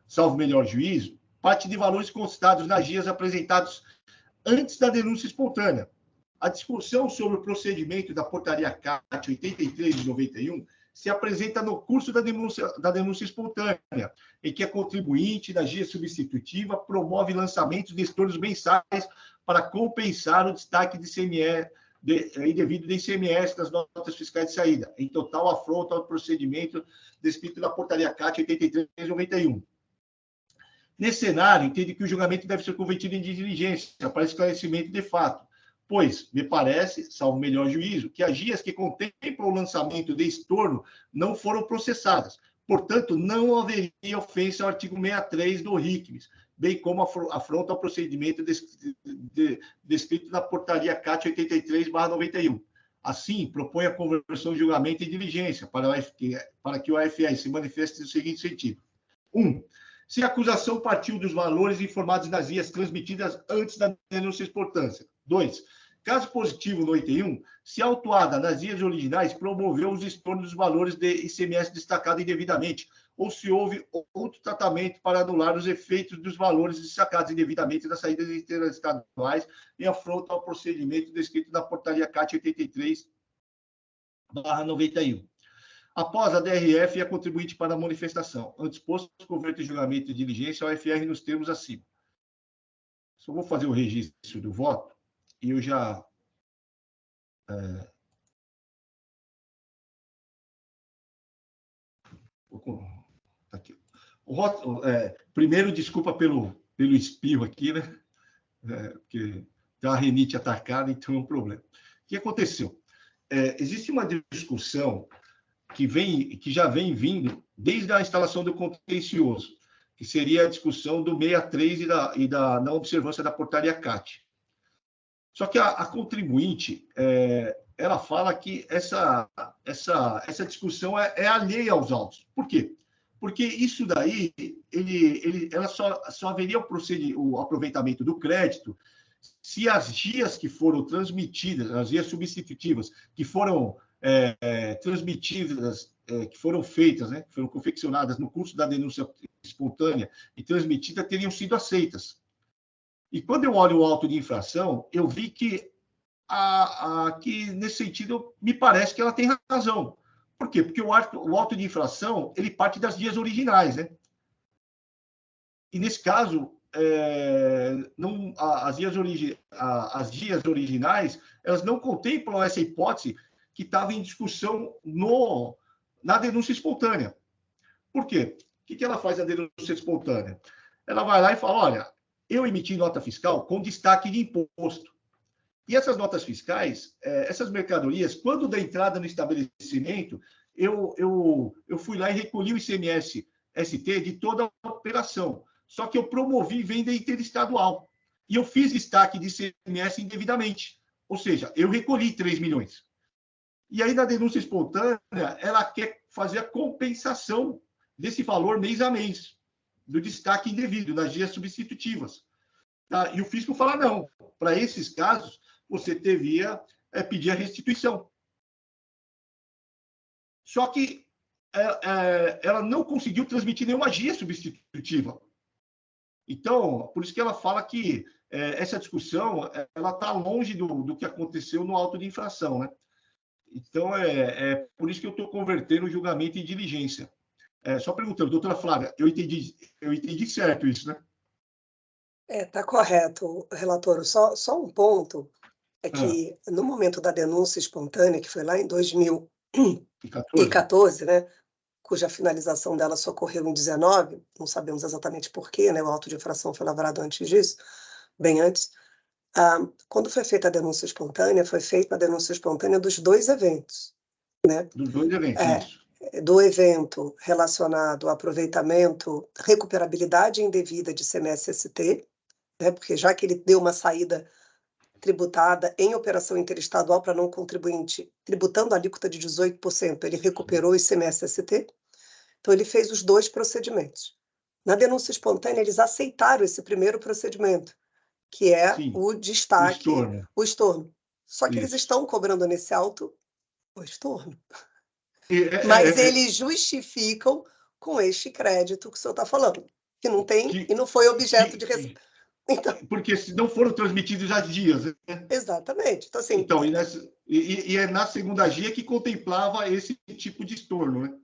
Speaker 2: salvo melhor juízo, parte de valores constados nas GIAs apresentados antes da denúncia espontânea. A discussão sobre o procedimento da portaria CAT 83 de 91 se apresenta no curso da denúncia espontânea, em que a contribuinte da GIA substitutiva promove lançamentos de estornos mensais para compensar o destaque de ICMS, indevido de ICMS das notas fiscais de saída, em total afronta ao procedimento descrito na portaria CAT 83 de 91. Nesse cenário, entende que o julgamento deve ser convertido em diligência para esclarecimento de fato, pois, me parece, salvo melhor juízo, que as GIAs que contemplam o lançamento de estorno não foram processadas. Portanto, não haveria ofensa ao artigo 63 do RICMES, bem como afronta ao procedimento descrito na portaria CAT 83/91. Assim, propõe a conversão de julgamento em diligência para que o AFR se manifeste no seguinte sentido. 1. Se a acusação partiu dos valores informados nas guias transmitidas antes da denúncia espontânea. 2. Caso positivo no item 1, se a autuada nas guias originais promoveu os estornos dos valores de ICMS destacado indevidamente, ou se houve outro tratamento para anular os efeitos dos valores destacados indevidamente das saídas interestaduais em afronta ao procedimento descrito na portaria CAT 83/91. Após a DRF e a contribuinte para a manifestação, antes posto, converte o julgamento de diligência ao FR nos termos acima. Só vou fazer o registro do voto e eu já... Aqui. Primeiro, desculpa pelo espirro aqui, né? Porque tem uma rinite atacada, então é um problema. O que aconteceu? Existe uma discussão que já vem vindo desde a instalação do contencioso, que seria a discussão do 63 e da não observância da portaria CAT. Só que a contribuinte, ela fala que essa discussão é alheia aos autos. Por quê? Porque isso daí, ela só haveria o aproveitamento do crédito se as guias que foram transmitidas, as guias substitutivas, que foram transmitidas, que foram feitas, né, que foram confeccionadas no curso da denúncia espontânea e transmitida, teriam sido aceitas. E quando eu olho o auto de infração, eu vi que, que nesse sentido, me parece que ela tem razão. Por quê? Porque o auto de infração, ele parte das guias originais, né? E, nesse caso, as guias originais, elas não contemplam essa hipótese que estava em discussão na denúncia espontânea. Por quê? O que ela faz na denúncia espontânea? Ela vai lá e fala, olha, eu emiti nota fiscal com destaque de imposto. E essas notas fiscais, essas mercadorias, quando da entrada no estabelecimento, eu fui lá e recolhi o ICMS-ST de toda a operação. Só que eu promovi venda interestadual. E eu fiz destaque de ICMS indevidamente. Ou seja, eu recolhi 3 milhões. E aí, na denúncia espontânea, ela quer fazer a compensação desse valor mês a mês, do destaque indevido, das guias substitutivas. Tá? E o fisco fala, não, para esses casos, você devia pedir a restituição. Só que ela não conseguiu transmitir nenhuma guia substitutiva. Então, por isso que ela fala que essa discussão ela está longe do que aconteceu no auto de infração, né? Então, por isso que eu estou convertendo o julgamento em diligência. Só perguntando, doutora Flávia, eu entendi certo isso, né?
Speaker 9: Está correto, relator. Só um ponto é que, no momento da denúncia espontânea, que foi lá em 2014, né, cuja finalização dela só ocorreu em 2019, não sabemos exatamente porquê, né, o auto de infração foi lavrado antes disso, bem antes. Quando foi feita a denúncia espontânea, foi feita a denúncia espontânea dos 2 eventos. Né?
Speaker 2: Dos 2 eventos, isso.
Speaker 9: Do evento relacionado ao aproveitamento, recuperabilidade indevida de ICMS-ST, né? Porque já que ele deu uma saída tributada em operação interestadual para não contribuinte, tributando a alíquota de 18%, ele recuperou o ICMS-ST. Então, ele fez os 2 procedimentos. Na denúncia espontânea, eles aceitaram esse primeiro procedimento, que é o destaque, o estorno. Só que eles estão cobrando nesse auto o estorno. Mas eles justificam com este crédito que o senhor está falando, que não tem e não foi objeto de receita.
Speaker 2: Então, porque não foram transmitidos as guias. Né?
Speaker 9: Exatamente. Então, assim,
Speaker 2: e é na segunda guia que contemplava esse tipo de estorno, né?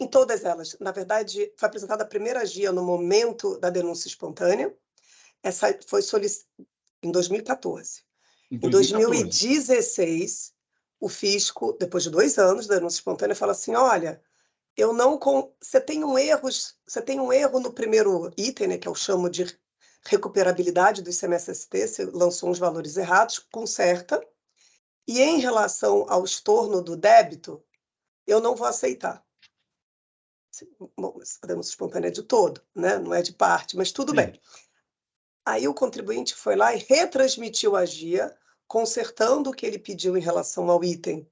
Speaker 9: Em todas elas. Na verdade, foi apresentada a primeira guia no momento da denúncia espontânea. Essa foi solicitada em 2014. Em 2016, o fisco, depois de 2 anos da denúncia espontânea, fala assim, olha, você tem um erro no primeiro item, né, que eu chamo de recuperabilidade do ICMS-ST, você lançou uns valores errados, conserta, e em relação ao estorno do débito, eu não vou aceitar. Bom, a denúncia espontânea é de todo, né? Não é de parte, mas tudo bem. Aí o contribuinte foi lá e retransmitiu a guia, consertando o que ele pediu em relação ao item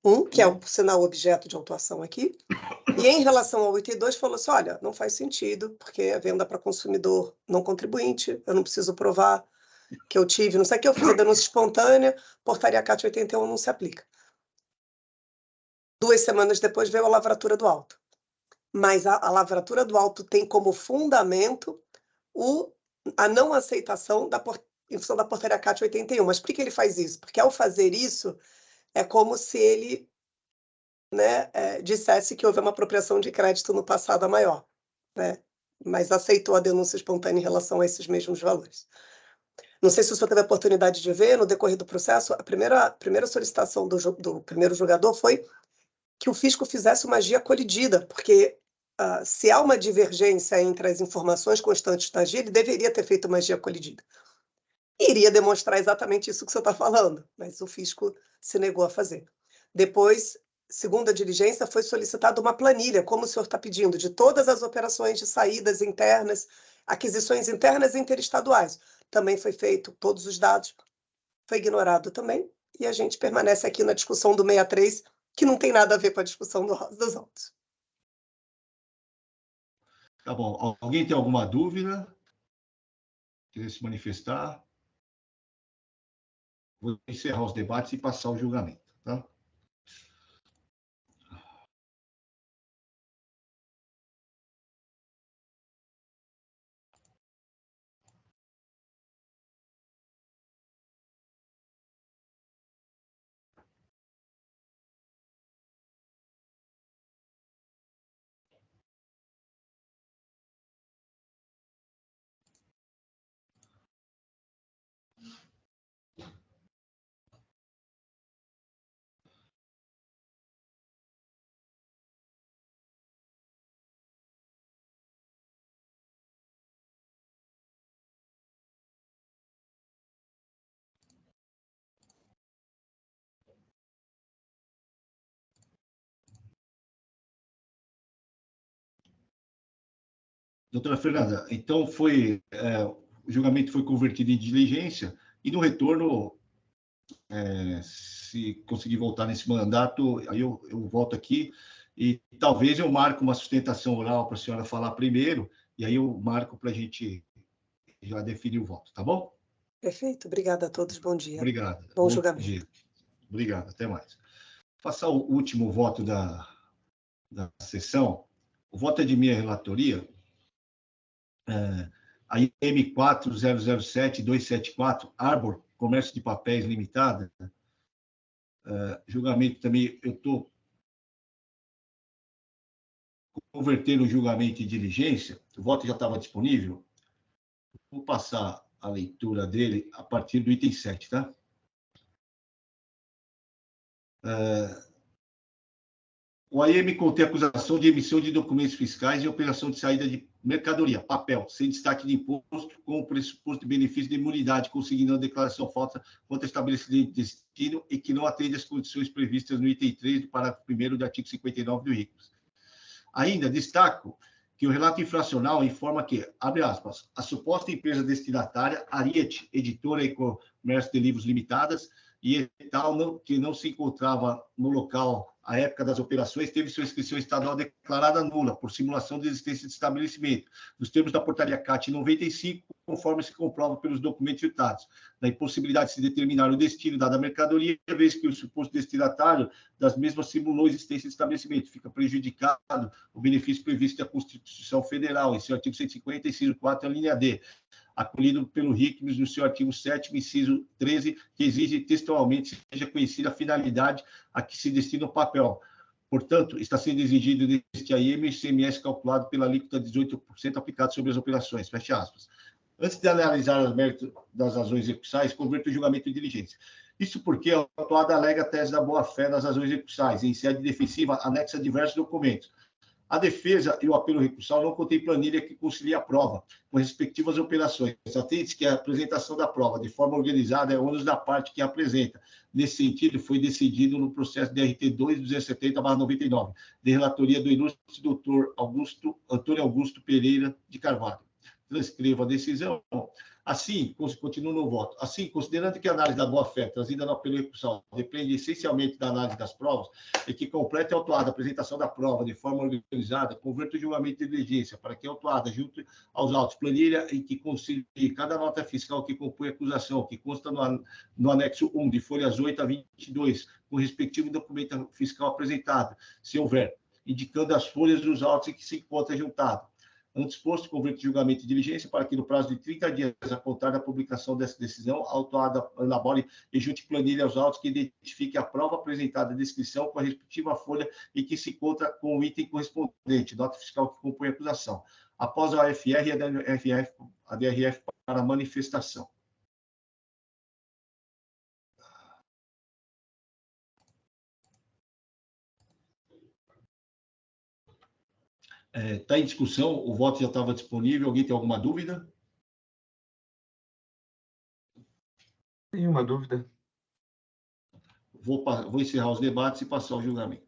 Speaker 9: 1, que é, por sinal, objeto de autuação aqui, e em relação ao item 2 falou assim, olha, não faz sentido, porque é venda para consumidor não contribuinte, eu não preciso provar que eu tive, não sei o que, eu fiz a denúncia espontânea, portaria CAT 81 não se aplica. 2 semanas depois veio a lavratura do auto. Mas a lavratura do auto tem como fundamento a não aceitação em função da portaria CAT 81. Mas por que ele faz isso? Porque ao fazer isso, é como se ele, né, dissesse que houve uma apropriação de crédito no passado maior, né? Mas aceitou a denúncia espontânea em relação a esses mesmos valores. Não sei se o senhor teve a oportunidade de ver, no decorrer do processo, a primeira solicitação do primeiro julgador foi que o fisco fizesse uma guia colidida, porque se há uma divergência entre as informações constantes da guia, ele deveria ter feito uma guia colidida. Iria demonstrar exatamente isso que o senhor está falando, mas o fisco se negou a fazer. Depois, segundo a diligência, foi solicitada uma planilha, como o senhor está pedindo, de todas as operações de saídas internas, aquisições internas e interestaduais. Também foi feito, todos os dados, foi ignorado também, e a gente permanece aqui na discussão do 63, que não tem nada a ver com a discussão dos autos.
Speaker 2: Tá bom. Alguém tem alguma dúvida? Quer se manifestar? Vou encerrar os debates e passar o julgamento, tá? Doutora Fernanda, então o julgamento foi convertido em diligência e no retorno, se conseguir voltar nesse mandato, aí eu volto aqui e talvez eu marque uma sustentação oral para a senhora falar primeiro e aí eu marco para a gente já definir o voto, tá bom?
Speaker 9: Perfeito. Obrigada a todos. Bom dia.
Speaker 2: Obrigado.
Speaker 9: Bom julgamento.
Speaker 2: Dia. Obrigado. Até mais. Passar o último voto da sessão. O voto é de minha relatoria. A M4007-274, Arbor, Comércio de Papéis Limitada. Julgamento também, eu estou convertendo o julgamento em diligência. O voto já estava disponível. Vou passar a leitura dele a partir do item 7, tá? O AM contém acusação de emissão de documentos fiscais e operação de saída de mercadoria, papel, sem destaque de imposto, com o pressuposto de benefício de imunidade, consignando a declaração falsa contra estabelecimento de destino e que não atende às condições previstas no item 3 do parágrafo 1º do artigo 59 do RICOS. Ainda destaco que o relato infracional informa que, abre aspas, a suposta empresa destinatária, Ariete, Editora e Comércio de Livros Limitadas, e tal, que não se encontrava no local à época das operações, teve sua inscrição estadual declarada nula por simulação de existência de estabelecimento, nos termos da portaria CAT 95, conforme se comprova pelos documentos citados, da impossibilidade de se determinar o destino dada mercadoria, vez que o suposto destinatário das mesmas simulou existência de estabelecimento, fica prejudicado o benefício previsto da Constituição Federal, em seu artigo 150, inciso 4, a linha D, acolhido pelo RICMS no seu artigo 7º, inciso 13, que exige textualmente seja conhecida a finalidade a que se destina o papel. Portanto, está sendo exigido neste AM ICMS calculado pela alíquota de 18% aplicado sobre as operações. Fecha aspas. Antes de analisar os méritos das razões recursais, converto o julgamento em diligência. Isso porque a autuada alega a tese da boa-fé das razões recursais, em sede defensiva anexa diversos documentos. A defesa e o apelo recursal não contém planilha que concilie a prova, com respectivas operações. Atende-se que a apresentação da prova de forma organizada é ônus da parte que a apresenta. Nesse sentido, foi decidido no processo DRT 2.270/99, de relatoria do ilustre doutor Antônio Augusto Pereira de Carvalho. Transcrevo a decisão. Assim, continuo no voto. Assim, considerando que a análise da boa-fé trazida no apelo recursal depende essencialmente da análise das provas, e que completa e autuada a apresentação da prova de forma organizada, converto o julgamento de diligência para que a autuada, junto aos autos, planilha em que concilie cada nota fiscal que compõe a acusação, que consta no anexo 1, de folhas 8 a 22, com o respectivo documento fiscal apresentado, se houver, indicando as folhas dos autos em que se encontra juntado. Antes posto, converte julgamento de diligência para que, no prazo de 30 dias a contar da publicação dessa decisão, a autuada elabore e junte planilha aos autos que identifique a prova apresentada de descrição com a respectiva folha e que se encontra com o item correspondente, nota fiscal que compõe a acusação. Após a OFR e a DRF para manifestação. Está em discussão, o voto já estava disponível. Alguém tem alguma dúvida?
Speaker 5: Nenhuma dúvida.
Speaker 2: Vou encerrar os debates e passar o julgamento.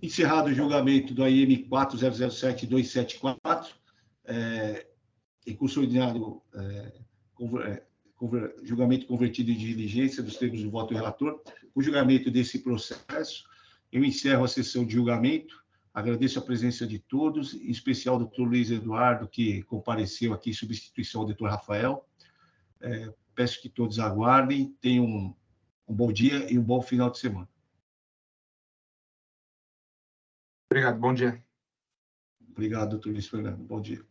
Speaker 2: Encerrado o julgamento do AIM 4007-274, e consolidado julgamento convertido em diligência dos termos do voto do relator, o julgamento desse processo, eu encerro a sessão de julgamento. Agradeço a presença de todos, em especial ao Dr. Luiz Eduardo, que compareceu aqui em substituição do Dr. Rafael. Peço que todos aguardem, tenham um bom dia e um bom final de semana.
Speaker 5: Obrigado, bom dia.
Speaker 2: Obrigado, Dr. Luiz Fernando. Bom dia.